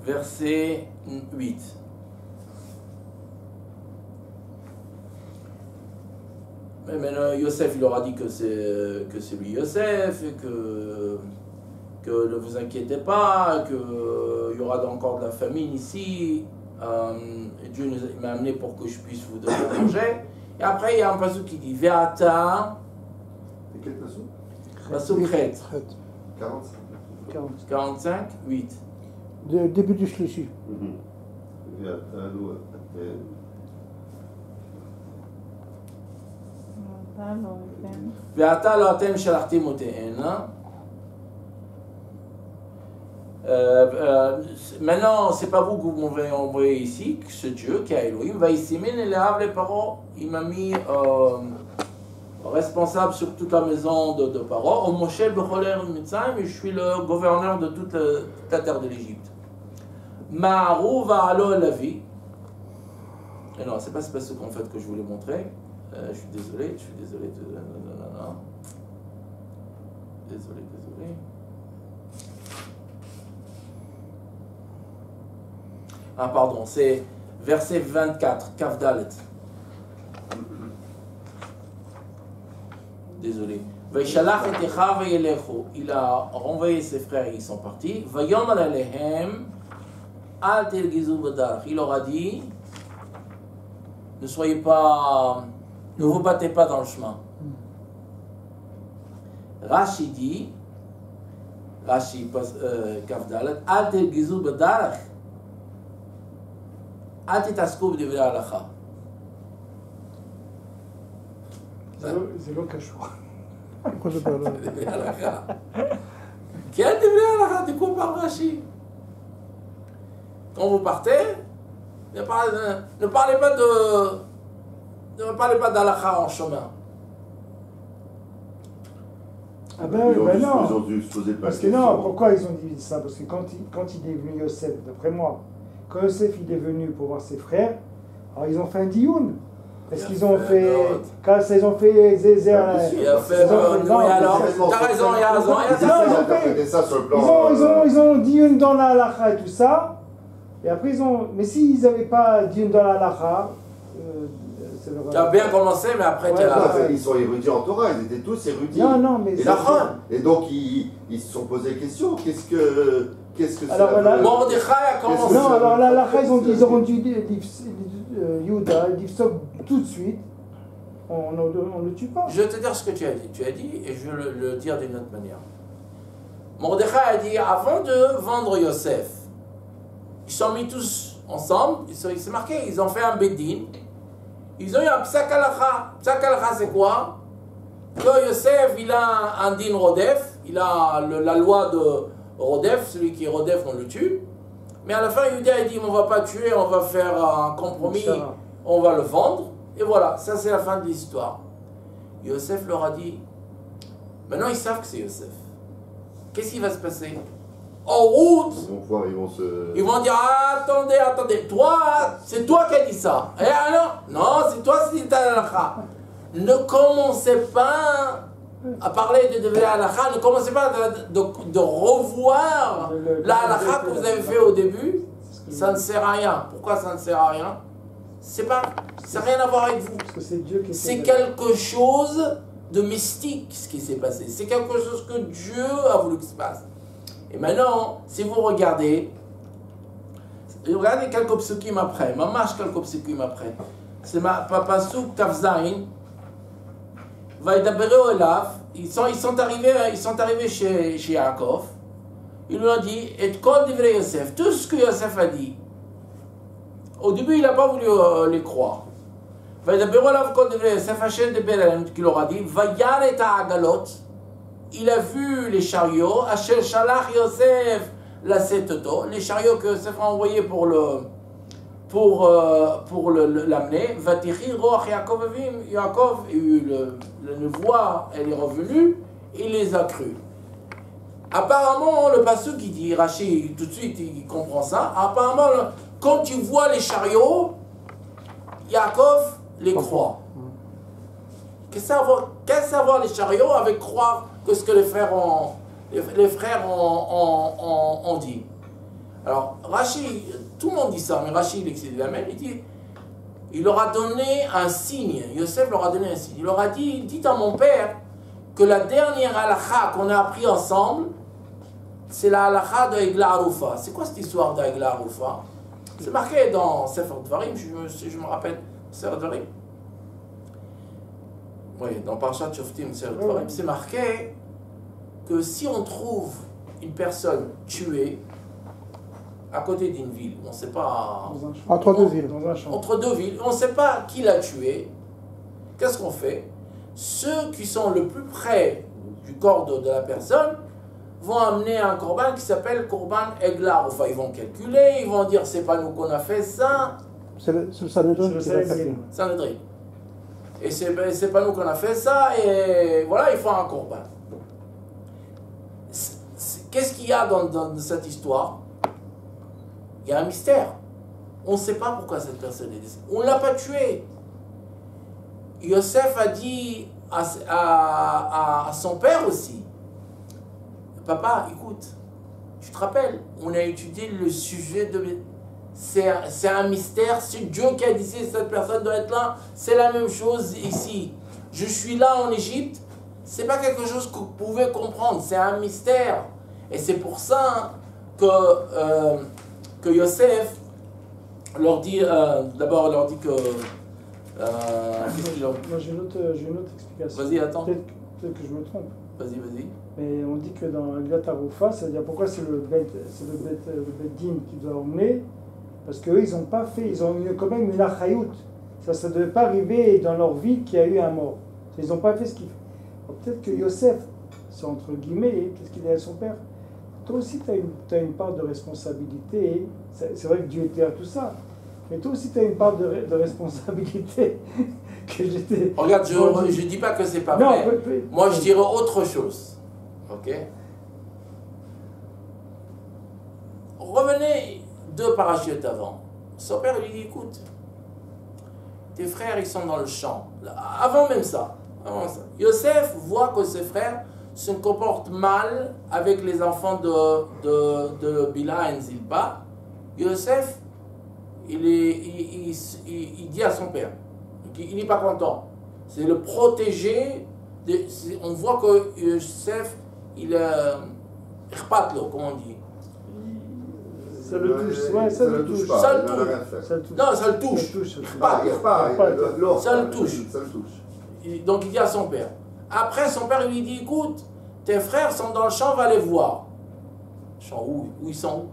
verset 8. Mais maintenant, Yosef, il leur a dit que c'est lui Yosef, et que ne vous inquiétez pas, qu'il y aura encore de la famine ici. Dieu m'a amené pour que je puisse vous donner à manger. Et après, il y a un pasuk qui dit Ve'ata. C'est quel pasuk? Pasuk Chet. 45, 8. Début du Shlishi. Ve'ata lo atem shalachtim ote'ena. Maintenant, c'est pas vous que vous m'avez envoyé ici, que ce Dieu qui a Elohim, va ici, mais les paroles, il m'a mis responsable sur toute la maison de Paro, au Moshe Becholer Mitzrayim, et je suis le gouverneur de toute la terre de l'Égypte. Ma'arou va'alo lavi. Et non, c'est pas ce qu'en fait que je voulais montrer. Je suis désolé. Désolé. Ah pardon, c'est verset 24, Kaf Dalet. Désolé. Vaishalach et Echav vayelechu. Il a renvoyé ses frères et ils sont partis. Vayomer alehem al tergizu b'darach. Il leur a dit, ne soyez pas, ne vous battez pas dans le chemin. Rashi dit, Rashi Kaf Dalet, al tergizu b'darach. אל תתעסקו בדברי ההלכה. זה לא קשור. Pourquoi c'est pas là? דברי ההלכה. כן, דברי ההלכה, תקראו par Rashi. Quand vous partez, ne parlez pas d'halakha en chemin. Ah ben oui, ben non. Ils ont dû se poser plein de Parce que questions. non, pourquoi ils ont dit ça? Parce que quand il est venu Yosef, d'après moi, quand Yosef il est venu pour voir ses frères, alors ils ont fait un dioun. Est-ce qu'ils ont fait. Quand ils ont fait Zézer. Il a fait. Non, alors, t'as raison, il a raison. Ils ont dioun dans la halakha et tout ça. Et après ils ont. Mais s'ils n'avaient pas dioun dans la halakha. Tu as bien commencé, mais après tu as. Ils sont érudits en Torah, ils étaient tous érudits. Non, mais. Et donc ils se sont posé des questions. Qu'est-ce que alors, c'est Mordechai a commencé. Non, alors là, ils ont rendu Yuda, ils disent tout de suite, on ne le tue pas. Je vais te dire ce que tu as dit. Tu as dit, et je vais le dire d'une autre manière. Mordechai a dit, avant de vendre Yosef, ils sont mis tous ensemble, c'est marqué, ils ont fait un bedin, ils ont eu un psak halakha. Psak halakha, c'est quoi? Que Yosef, il a un din rodef, il a la loi de Rodef, celui qui est Rodef, on le tue. Mais à la fin, Yuda a dit, on ne va pas tuer, on va faire un compromis, on va le vendre. Et voilà, ça c'est la fin de l'histoire. Yosef leur a dit, maintenant ils savent que c'est Yosef. Qu'est-ce qui va se passer? En route, ils vont dire, ah, attendez, toi, c'est toi qui as dit ça. Et alors? Non, c'est toi qui as dit ça. Ne commencez pas à parler de devenir halakha, ne commencez pas de revoir la halakha que vous avez fait au début. Ça ne sert à rien. Pourquoi ça ne sert à rien? Ça n'a rien à voir avec vous. C'est quelque chose de mystique ce qui s'est passé. C'est quelque chose que Dieu a voulu que se passe. Et maintenant, si vous regardez quelques psukim après, mamash quelques psukim après. C'est Papa Souk Kafzain. Ils sont arrivés chez Yaakov. Ils lui ont dit, et kol divrei Yosef, tout ce que Yosef a dit. Au début, il n'a pas voulu les croire. Vaidaberu olav kol divrei Yosef, Hashem deber elem, qui leur a dit, vayar et ha'agalot, il a vu les chariots, Asher shalach Yosef la setoto, les chariots que Yosef a envoyés pour l'amener. Vatichi roach Yaakov avim, Yaakov a eu le voix, elle est revenue, il les a crus. Apparemment, le pasuk qui dit, Rashi, tout de suite, il comprend ça. Apparemment, quand tu vois les chariots, Yaakov les croit. Qu'est-ce que ça voir les chariots avec croire que ce que les frères ont dit? Alors, Rashi, tout le monde dit ça, mais Rashi, il excède la même, il dit, il leur a donné un signe, Yosef leur a donné un signe, il leur a dit, dites à mon père que la dernière halakha qu'on a appris ensemble, c'est la halakha de Egla Arufa. C'est quoi cette histoire d'Egla Arufa? C'est marqué dans Sefer Dvarim, si je me rappelle, Sefer Dvarim. Oui, dans Parashat Shoftim, Sefer Dvarim, c'est marqué que si on trouve une personne tuée à côté d'une ville, on ne sait pas... Entre deux villes. Entre deux villes, on ne sait pas qui l'a tué. Qu'est-ce qu'on fait? Ceux qui sont le plus près du corps de la personne vont amener un korban qui s'appelle korban eglar. Enfin, ils vont calculer, ils vont dire c'est pas nous qu'on a fait ça. C'est le Sanhedrin qui va calculer. Sanhedrin. Et c'est pas nous qu'on a fait ça, et voilà, il faut un korban. Qu'est-ce qu'il y a dans cette histoire? Il y a un mystère. On ne sait pas pourquoi cette personne est décédée. On ne l'a pas tuée. Yosef a dit à son père aussi, papa, écoute, tu te rappelles, on a étudié le sujet c'est un mystère. C'est Dieu qui a décidé que cette personne doit être là. C'est la même chose ici. Je suis là en Égypte. C'est pas quelque chose que vous pouvez comprendre. C'est un mystère. Et c'est pour ça que Yosef leur dit, d'abord leur dit que... qu'est-ce qu'il leur dit? Moi j'ai une autre explication. Vas-y, attends. Peut-être que je me trompe. Vas-y. Mais on dit que dans Glat Aroufa, c'est-à-dire pourquoi c'est le Bet Din qui doit emmener, parce qu'eux ils n'ont pas fait, ils ont eu quand même une achayout. Ça ne devait pas arriver dans leur vie qu'il y a eu un mort. Ils n'ont pas fait ce qu'il fait. Peut-être que Yosef, c'est entre guillemets, qu'est-ce qu'il dit à son père? Toi aussi tu as une part de responsabilité. C'est vrai que Dieu était à tout ça. Mais toi aussi tu as une part de responsabilité. Que j'étais... Regarde, je ne dis pas que c'est pas vrai. Moi, je dirais autre chose. Ok? Revenez 2 parachutes avant. Son père lui dit, écoute, tes frères, ils sont dans le champ. Avant même ça. Yosef voit que ses frères se comportent mal avec les enfants de Bila et Zilpa. Yosef, il dit à son père, il n'est pas content. C'est le protégé. On voit que Yosef, il repatle, comme on dit. Ça le touche, ouais, ça le touche. Ça le touche. Non, ça le touche. Ça le touche. Donc il dit à son père. Après, son père lui dit, écoute, tes frères sont dans le champ, va les voir. Champ où ils sont?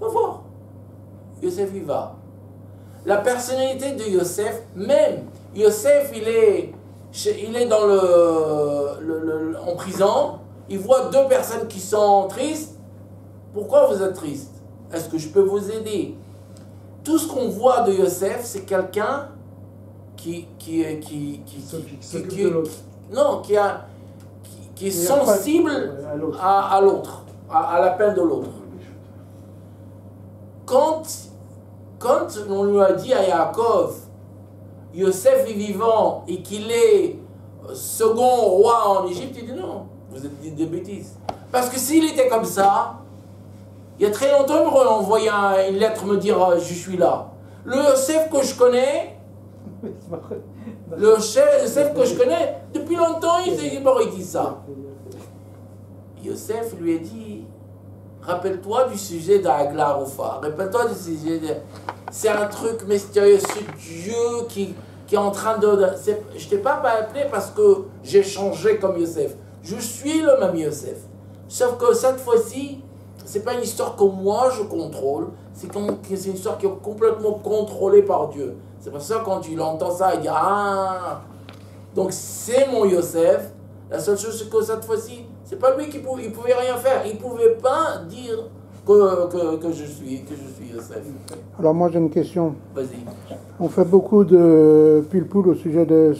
Va voir. Yosef y va. La personnalité de Yosef, même Yosef, il est dans en prison, il voit 2 personnes qui sont tristes. Pourquoi vous êtes tristes? Est-ce que je peux vous aider? Tout ce qu'on voit de Yosef, c'est quelqu'un qui est sensible à l'autre, à la peine de l'autre. Quand on lui a dit à Yaakov, Yosef est vivant et qu'il est second roi en Égypte, il dit non, vous êtes des bêtises. Parce que s'il était comme ça, il y a très longtemps, il m'aurait envoyé une lettre me dire je suis là. Le Yosef que je connais, depuis longtemps, il m'aurait dit ça. Yosef lui a dit, rappelle-toi du sujet d'Agla Aroufa, rappelle-toi du sujet de... C'est un truc mystérieux, c'est Dieu qui est en train de... Je ne t'ai pas appelé parce que j'ai changé comme Yosef. Je suis le même Yosef. Sauf que cette fois-ci, ce n'est pas une histoire que moi je contrôle, c'est une histoire qui est complètement contrôlée par Dieu. C'est pour ça que quand il entend ça, il dit, ah, donc c'est mon Yosef. La seule chose, c'est que cette fois-ci, c'est pas lui qui pouvait rien faire. Il pouvait pas dire que je suis Yosef. Alors moi j'ai une question. Vas-y. On fait beaucoup de pilpoul au sujet de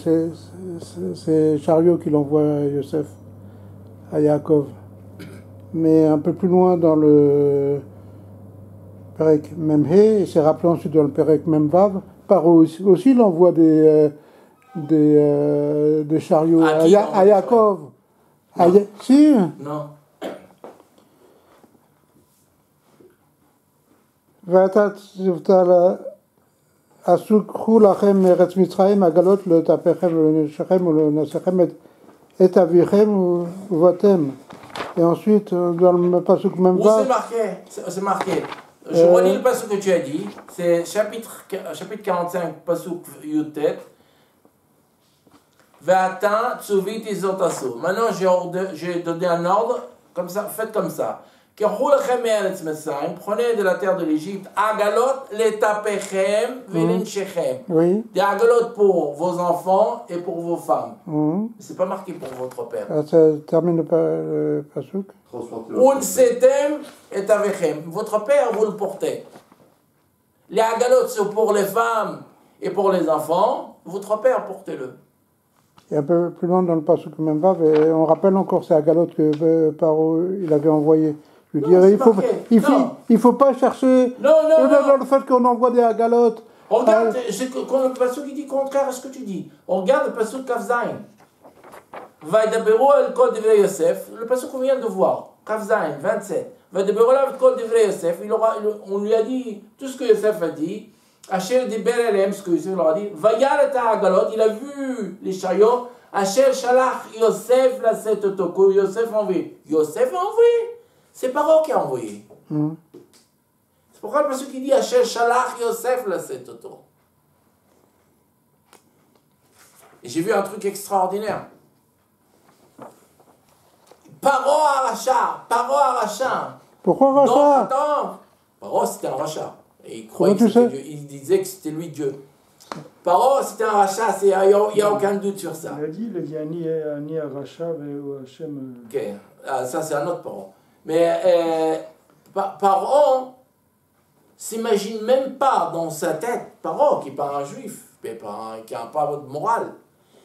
ces chariots qu'il envoie à Yosef, à Yaakov. Mais un peu plus loin dans le Perek Memhe, et c'est rappelé ensuite dans le Perek Memvav, Paro aussi il envoie des chariots à Yaakov. Si. Non. אסוקחו לכם מארץ מצרים עגלות לטפכם ולנשיכם ולנשיכם את אביכם ובאתם. Et ensuite, dans le pasuk même où c'est marqué. Je relis le pasuk que tu as dit. C'est chapitre 45, pasuk Yutet. Ve'ata tsuviti zotasu. Maintenant, j'ai donné un ordre, comme ça, faites comme ça. Prenez de la terre de l'Égypte, agalot letapechem velinchechem. Oui. Des agalotes pour vos enfants et pour vos femmes. C'est pas marqué pour votre père. Ça termine le pasuk. Unsetem et avechem. Votre père, vous le portez. Les agalotes, c'est pour les femmes et pour les enfants. Votre père, portez-le. Et un peu plus loin dans le pasuk même pas, on rappelle encore ces agalotes que Paro il avait envoyé. Je dirais, il faut pas chercher dans le fait qu'on envoie des agalotes. Regarde, quand le pasuk il dit contraire à ce que tu dis. On regarde le pasuk Kaf Zayin. Vaidaberu el kol divrei Yosef. Le pasuk qu'on vient de voir. Kaf Zayin, 27. On lui a dit tout ce que Yosef a dit. Asher diber elem, ce que Yosef leur a dit. Vayar et ha'agalot, il a vu les chariots. Asher shalach Yosef la set otoko. Yosef a envoyé. Yosef a envoyé. C'est Paro qui a envoyé. C'est pourquoi parce qu'il dit Asher shalach Yosef la set otoko. Et j'ai vu un truc extraordinaire. Paro Aracha. Pourquoi Non, Racha? attends. Paro, c'était un rachat. Et il Comment croyait tu que c'était sais? Dieu. Il disait que c'était lui Dieu. Paro, c'était un rachat. Il n'y a aucun doute sur ça. Il a dit Ani Aracha ou Hachem. Ok. Ah, ça, c'est un autre Paro. Mais Paro s'imagine même pas dans sa tête, Paro, qui n'est pas un juif, mais qui n'a pas de morale,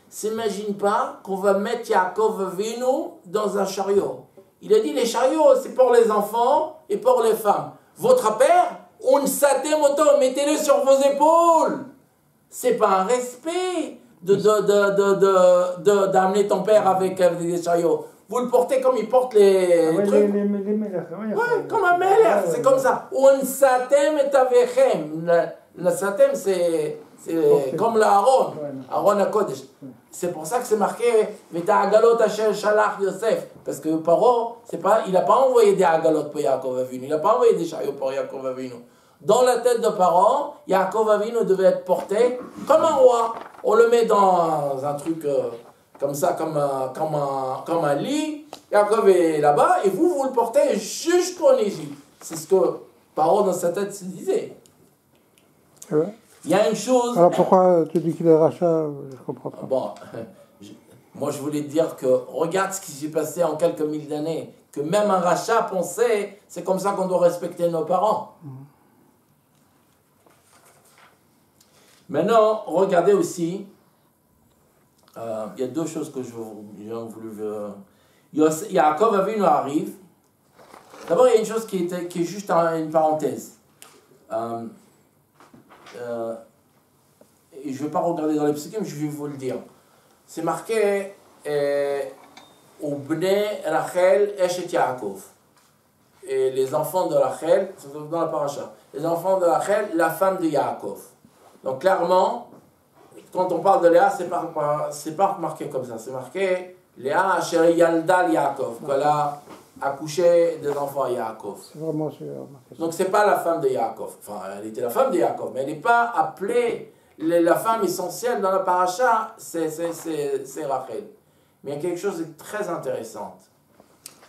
s'imagine pas qu'on va mettre Yaakov Avinu dans un chariot. Il a dit les chariots, c'est pour les enfants et pour les femmes. Votre père, on satem auto, mettez-le sur vos épaules. C'est pas un respect d'amener ton père avec des chariots. Vous le portez comme il porte les trucs. Ouais, comme un melech, c'est comme ça. On satem et avechem. Le satem, c'est comme l'Aaron, Aaron à Kodesh. C'est pour ça que c'est marqué Veta Agalot Asher Shalach Yosef. Parce que Paro, il n'a pas envoyé des Agalot pour Yaakov Avinu. Il n'a pas envoyé des chariots pour Yaakov Avinu. Dans la tête de Paro, Yaakov Avinu devait être porté comme un roi. On le met dans un truc comme ça, comme un lit. Yaakov est là-bas et vous le portez jusqu'en Égypte. C'est ce que Paro dans sa tête se disait. Ouais. Il y a une chose. Alors pourquoi tu dis qu'il est rachat? Je comprends pas. Bon, moi je voulais te dire que regarde ce qui s'est passé en quelques milliers d'années, que même un rachat pensait, c'est comme ça qu'on doit respecter nos parents. Maintenant, regardez aussi, il y a deux choses que j'ai voulu. Yaakov Avinu arrive. D'abord, il y a une chose qui est juste une parenthèse. Et je ne vais pas regarder dans les psukim, je vais vous le dire. C'est marqué au Bnei Rachel Eshet Yaakov. Et les enfants de Rachel, c'est dans la paracha, les enfants de Rachel, la femme de Yaakov. Donc clairement, quand on parle de Léa, c'est pas marqué comme ça. C'est marqué Léa Asher Yalda Yaakov, qu'elle a accouché des enfants à Yaakov. C'est vraiment sûr. Donc c'est pas la femme de Yaakov. Enfin, elle était la femme de Yaakov, mais elle n'est pas appelée la femme essentielle dans la paracha, c'est Rachel. Mais il y a quelque chose de très intéressant.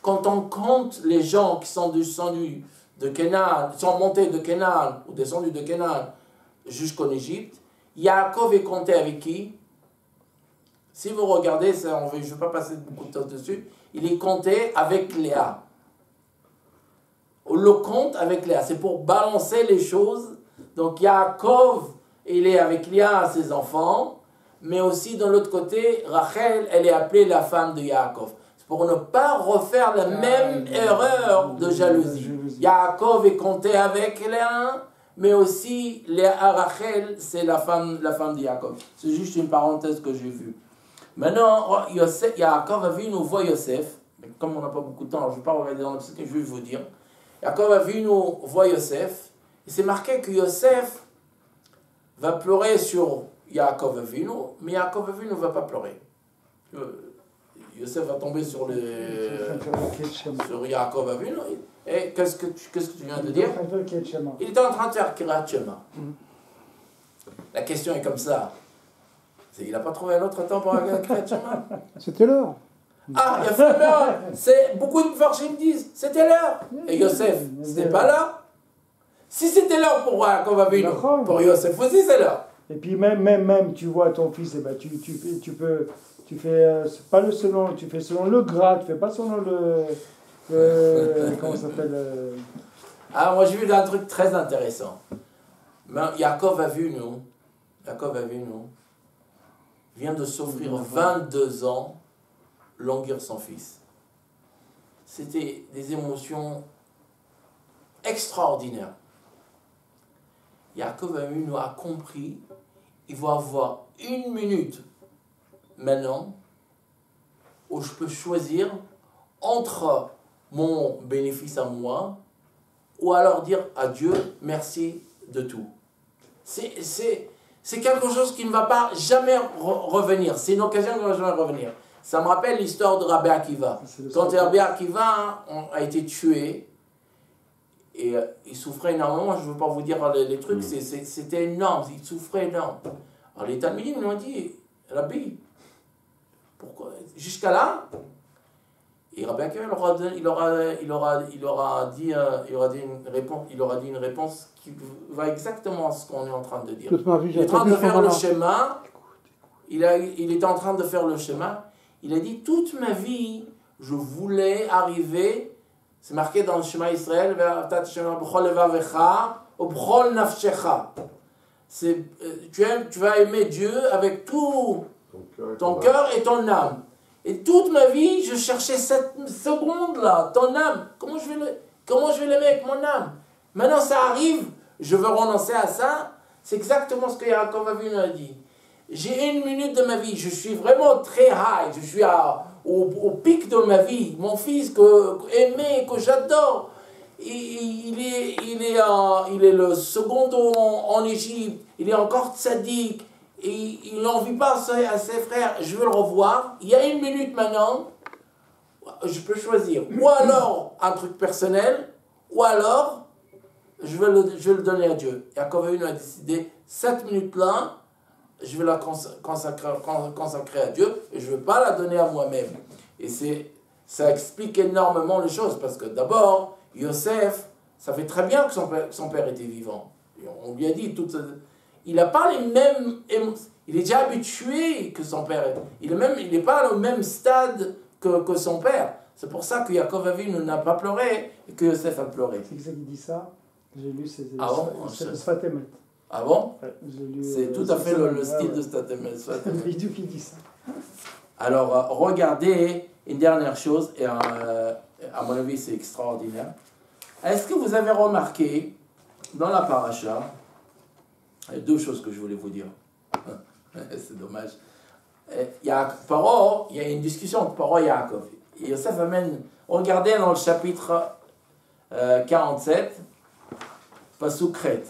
Quand on compte les gens qui sont descendus de Canaan, sont montés de Canaan ou descendus de Canaan jusqu'en Égypte, Yaakov est compté avec qui? Si vous regardez, je ne vais pas passer beaucoup de temps dessus, il est compté avec Léa. On le compte avec Léa. C'est pour balancer les choses. Donc Yaakov, il est avec Léa, ses enfants, mais aussi de l'autre côté, Rachel, elle est appelée la femme de Yaakov. C'est pour ne pas refaire la même erreur de jalousie. Yaakov est compté avec Léa, mais aussi Rachel, c'est la femme de Yaakov. C'est juste une parenthèse que j'ai vue. Maintenant, Yaakov Avinu voit Yosef, mais comme on n'a pas beaucoup de temps, alors je ne vais pas regarder dans ce que je vais vous dire. Yaakov Avinu voit Yosef, et c'est marqué que Yosef va pleurer sur Yaakov Avinu, mais Yaakov Avinu ne va pas pleurer. Yosef va tomber sur Yaakov Avinu, et qu'est-ce que tu viens de dire? Il était en train de faire Kirat Shema. La question est comme ça. Il n'a pas trouvé un autre temps pour un Kirat Shema. C'était l'heure. Ah, il a fait l'heure. Beaucoup de Farshim disent, c'était l'heure. Et Yosef, c'était pas l'heure. Si c'était l'heure pour Yaakov Avinu, pour Yosef aussi c'est l'heure. Et puis même tu vois ton fils, et ben tu fais pas selon le grade, tu fais pas selon le comment ça s'appelle Ah, moi j'ai vu un truc très intéressant. Yaakov Avinu vient de s'offrir 22 ans languir son fils. C'était des émotions extraordinaires. Yaakov Avinu a compris, il va avoir 1 minute maintenant où je peux choisir entre mon bénéfice à moi, ou alors dire à Dieu merci de tout. C'est quelque chose qui ne va pas jamais revenir. C'est une occasion qui ne va jamais revenir. Ça me rappelle l'histoire de Rabbi Akiva. Quand Rabbi Akiva a été tué, et il souffrait énormément, je ne veux pas vous dire les trucs, c'était énorme, il souffrait énorme. Alors les Talmidim lui ont dit, Rabbi, pourquoi jusqu'à là? Et Rabbi Akiva il aura dit une réponse qui va exactement à ce qu'on est en train de dire. Toute ma vie, Il est en train de faire le schéma. Il était en train de faire le schéma. Il a dit, toute ma vie, je voulais arriver, c'est marqué dans le schéma Israël, tu vas aimer Dieu avec tout ton cœur et ton âme. Et toute ma vie, je cherchais cette seconde-là, ton âme. Comment je vais l'aimer avec mon âme? Maintenant, ça arrive, je veux renoncer à ça. C'est exactement ce que Yaakov Avinu a dit. J'ai 1 minute de ma vie, je suis vraiment très high, je suis au pic de ma vie. Mon fils aimé, que j'adore, il est le second en Égypte, il est encore tzaddik, et il n'en vit pas à ses frères, je veux le revoir. Il y a 1 minute maintenant, je peux choisir. Ou alors un truc personnel, ou alors je vais le donner à Dieu. Yaakov Avinu a décidé, cette minute-là, je vais la consacrer à Dieu et je ne veux pas la donner à moi-même. Et ça explique énormément les choses, parce que d'abord, Yosef, ça fait très bien que son père était vivant. On lui a dit, il n'a pas les mêmes émotions, il est déjà habitué que son père. Il n'est pas au même stade que son père. C'est pour ça que Yaakov Avinu n'a pas pleuré et que Yosef a pleuré. C'est ça qui dit ça. J'ai lu c'est le Sfat Emet. Ah bon? Ouais, c'est tout à fait le style de Sfat Emet. Vidéo qui dit ça. Alors, regardez une dernière chose, et à mon avis c'est extraordinaire. Est-ce que vous avez remarqué dans la paracha, il y a 2 choses que je voulais vous dire. C'est dommage. Il y a une discussion entre Paro et Yaakov. Et Yosef amène, regardez dans le chapitre 47, Pasuk Chet.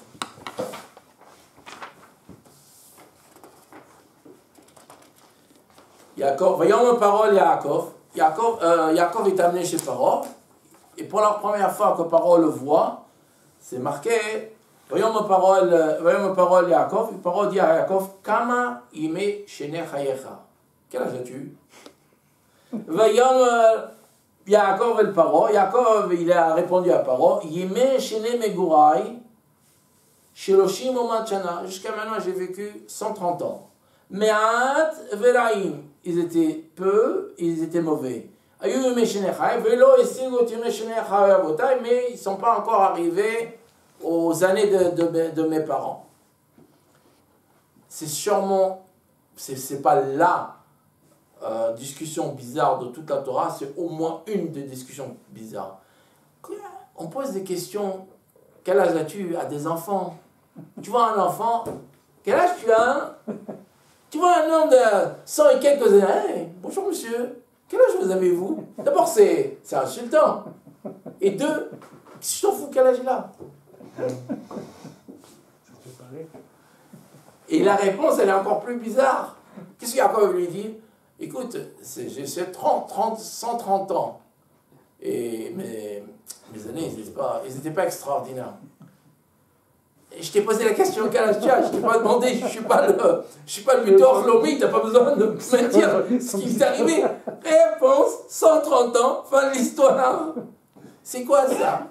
Voyons parole Yaakov. Yaakov est amené chez Paro. Et pour la première fois que Paro le voit, c'est marqué, voyons ma parole Yaakov. Et Paro dit à Yaakov, Kama ime shene chayecha. Quel âge as-tu? Voyons Yaakov et Paro. Yaakov, il a répondu à Paro, Yime shene megurai, shiloshim omachana. Jusqu'à maintenant, j'ai vécu 130 ans. Me'at veraim. Ils étaient peu, ils étaient mauvais. Mais ils ne sont pas encore arrivés aux années de mes parents. C'est sûrement, c'est pas la discussion bizarre de toute la Torah, c'est au moins une des discussions bizarres. On pose des questions, quel âge as-tu à des enfants? Tu vois un enfant, quel âge tu as? Tu vois un homme de 100 et quelques années, hey, bonjour monsieur, quel âge vous avez-vous? D'abord, c'est insultant. Et 2, je t'en fous, quel âge il a? Et la réponse, elle est encore plus bizarre. Qu'est-ce qu'il y a à lui dire? Écoute, j'ai 130 ans. Et mes années, ils n'étaient pas extraordinaires. Et je t'ai posé la question, quel âge tu as? Je t'ai pas demandé, je ne suis pas le buteur Lomi, tu n'as pas besoin de me dire ce qui t'est arrivé. Réponse, 130 ans, fin de l'histoire. C'est quoi ça?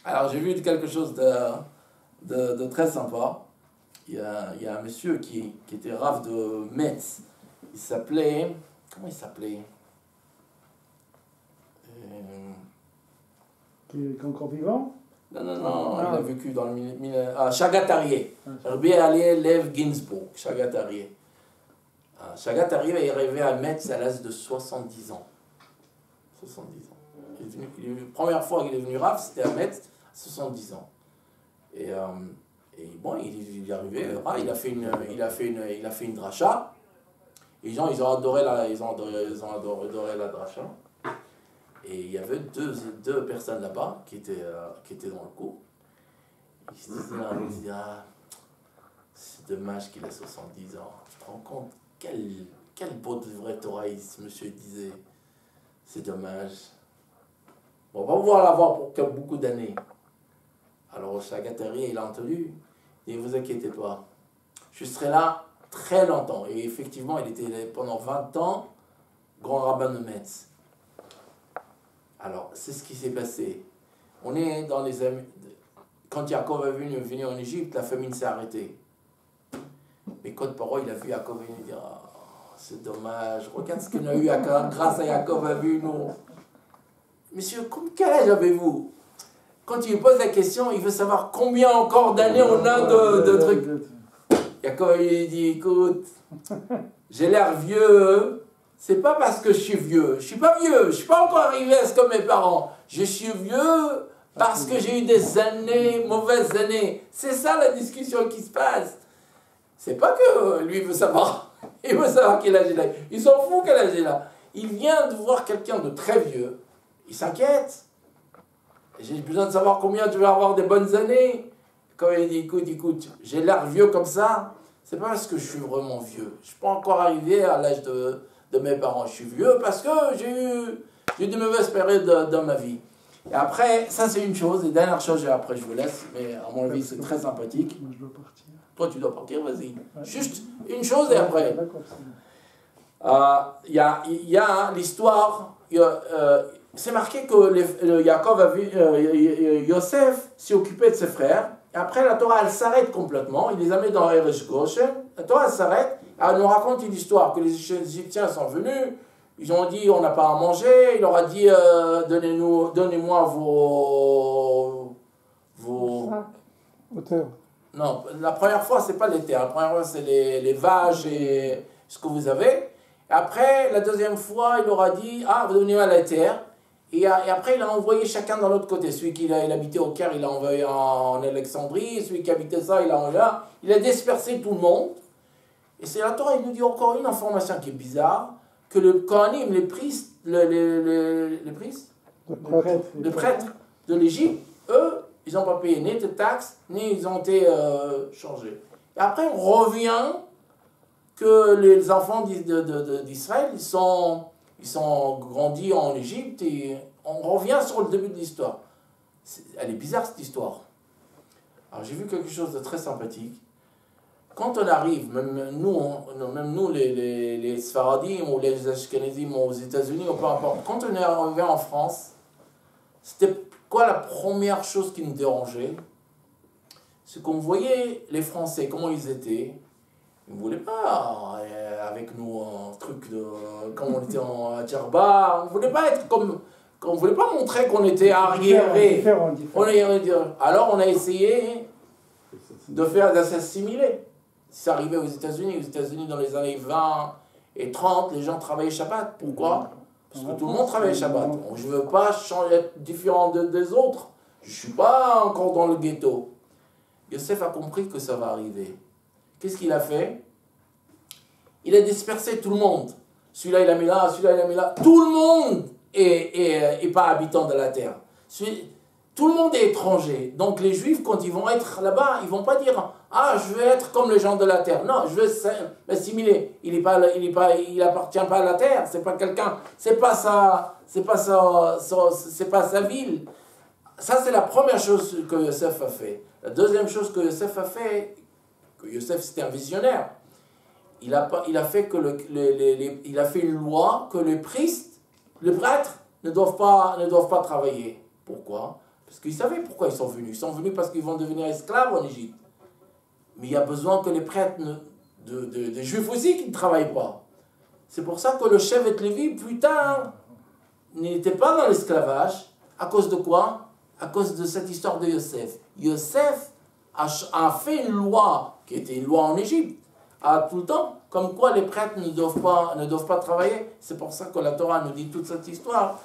Alors j'ai vu quelque chose de très sympa. Il y a un monsieur qui était rave de Metz. Il s'appelait... Comment il s'appelait? Qui est encore vivant? Non, il a vécu dans le... Shagat Aryeh. Rabbi Aryeh Lev Ginsburg, Shagat Aryeh. Shagat Aryeh est arrivé à Metz à l'âge de 70 ans. 70 ans. La première fois qu'il est venu rave, c'était à Metz, 70 ans. Et bon, il est arrivé, il a fait une dracha. Les gens, ils ont adoré la dracha. Et il y avait deux personnes là-bas qui étaient dans le coup. Ils se disaient, ah, c'est dommage qu'il ait 70 ans. Tu te rends compte quel beau de vrai Torah, ce monsieur disait. C'est dommage. Bon, on va pouvoir l'avoir pour beaucoup d'années. Alors, Chagatari, il a entendu. Il dit, ne vous inquiétez pas. Je serai là très longtemps. Et effectivement, il était pendant 20 ans grand rabbin de Metz. Alors, c'est ce qui s'est passé. On est dans les... Quand Yaakov est venu en Égypte, la famine s'est arrêtée. Mais quand Paro, il a vu Yaakov, il a dit, oh, c'est dommage, regarde ce qu'on a eu grâce à Yaakov, a vu nous. Monsieur, quel âge avez-vous? Quand il lui pose la question, il veut savoir combien encore d'années on a de trucs. Yaakov, il dit, écoute, j'ai l'air vieux. C'est pas parce que je suis vieux. Je suis pas vieux. Je suis pas encore arrivé à ce que mes parents. Je suis vieux parce que j'ai eu des années, mauvaises années. C'est ça la discussion qui se passe. C'est pas que lui veut savoir. Il veut savoir quel âge il a. Il s'en fout quel âge il a. Il vient de voir quelqu'un de très vieux. Il s'inquiète. J'ai besoin de savoir combien tu vas avoir des bonnes années. Quand il dit, écoute, j'ai l'air vieux comme ça. C'est pas parce que je suis vraiment vieux. Je suis pas encore arrivé à l'âge de mes parents. Je suis vieux parce que j'ai eu de mauvaises périodes dans ma vie. Et après, ça c'est une chose. Et dernière chose, et après je vous laisse, mais à mon avis c'est très sympathique. Moi je dois partir. Toi tu dois partir, vas-y. Ouais. Juste une chose et après. D'accord, Il y a l'histoire, c'est marqué que Yaakov a vu, Yosef s'est occupé de ses frères. Et après la Torah elle s'arrête complètement. Il les a mis dans Eresh Goshen. La Torah elle s'arrête. Elle nous raconte une histoire que les Égyptiens sont venus, ils ont dit on n'a pas à manger, il leur a dit donnez-moi vos Auteur. Non, la première fois c'est pas les terres, la première fois c'est les vaches et ce que vous avez. Et après la deuxième fois il leur a dit vous donnez-moi la terre. Et après il a envoyé chacun dans l'autre côté. Celui qui habitait au Caire il a envoyé en Alexandrie, celui qui habitait ça il a envoyé là. Il a dispersé tout le monde. Et c'est la Torah, il nous dit encore une information qui est bizarre, que le Kohanim, les priests, les prêtres de l'Égypte, eux, ils n'ont pas payé ni de taxes, ni ils ont été changés. Et après, on revient que les enfants d'Israël, ils sont grandis en Égypte, et on revient sur le début de l'histoire. Elle est bizarre, cette histoire. Alors, j'ai vu quelque chose de très sympathique. Quand on arrive, même nous les Sfaradim ou les Ashkenazim aux États-Unis, ou peu importe, quand on est arrivé en France, c'était quoi la première chose qui nous dérangeait? C'est qu'on voyait les Français, comment ils étaient. Ils ne voulaient pas avec nous un truc de. Quand on était à Djerba, on ne voulait pas être comme. On ne voulait pas montrer qu'on était arriérés. Alors on a essayé de s'assimiler. C'est arrivé aux États-Unis. Aux États-Unis, dans les années 20 et 30, les gens travaillaient Shabbat. Pourquoi? Parce que tout le monde travaillait Shabbat. Donc, je ne veux pas changer, être différent des autres. Je ne suis pas encore dans le ghetto. Yosef a compris que ça va arriver. Qu'est-ce qu'il a fait? Il a dispersé tout le monde. Celui-là, il a mis là, celui-là, il a mis là. Tout le monde est pas habitant de la terre. Tout le monde est étranger. Donc les Juifs, quand ils vont être là-bas, ils ne vont pas dire « Ah, je veux être comme les gens de la terre ». Non, je veux m'assimiler. Il appartient pas à la terre. C'est pas quelqu'un. C'est pas sa ville. Ça, c'est la première chose que Yosef a fait. La deuxième chose que Yosef a fait, que Yosef c'était un visionnaire. Il a fait une loi que les prêtres ne doivent pas travailler. Pourquoi? Parce qu'ils savaient pourquoi ils sont venus. Ils sont venus parce qu'ils vont devenir esclaves en Égypte. Mais il y a besoin que les prêtres, des Juifs aussi, qui ne travaillent pas. C'est pour ça que le Shevet Lévi, plus tard, n'était pas dans l'esclavage. À cause de quoi? À cause de cette histoire de Yosef. Yosef a fait une loi, qui était une loi en Égypte, à tout le temps, comme quoi les prêtres ne doivent pas travailler. C'est pour ça que la Torah nous dit toute cette histoire.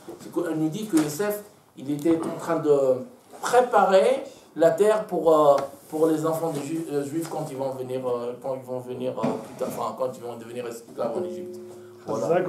Elle nous dit que Yosef, il était en train de préparer la terre pour les enfants des Juifs quand ils vont devenir esclaves en Égypte. Voilà.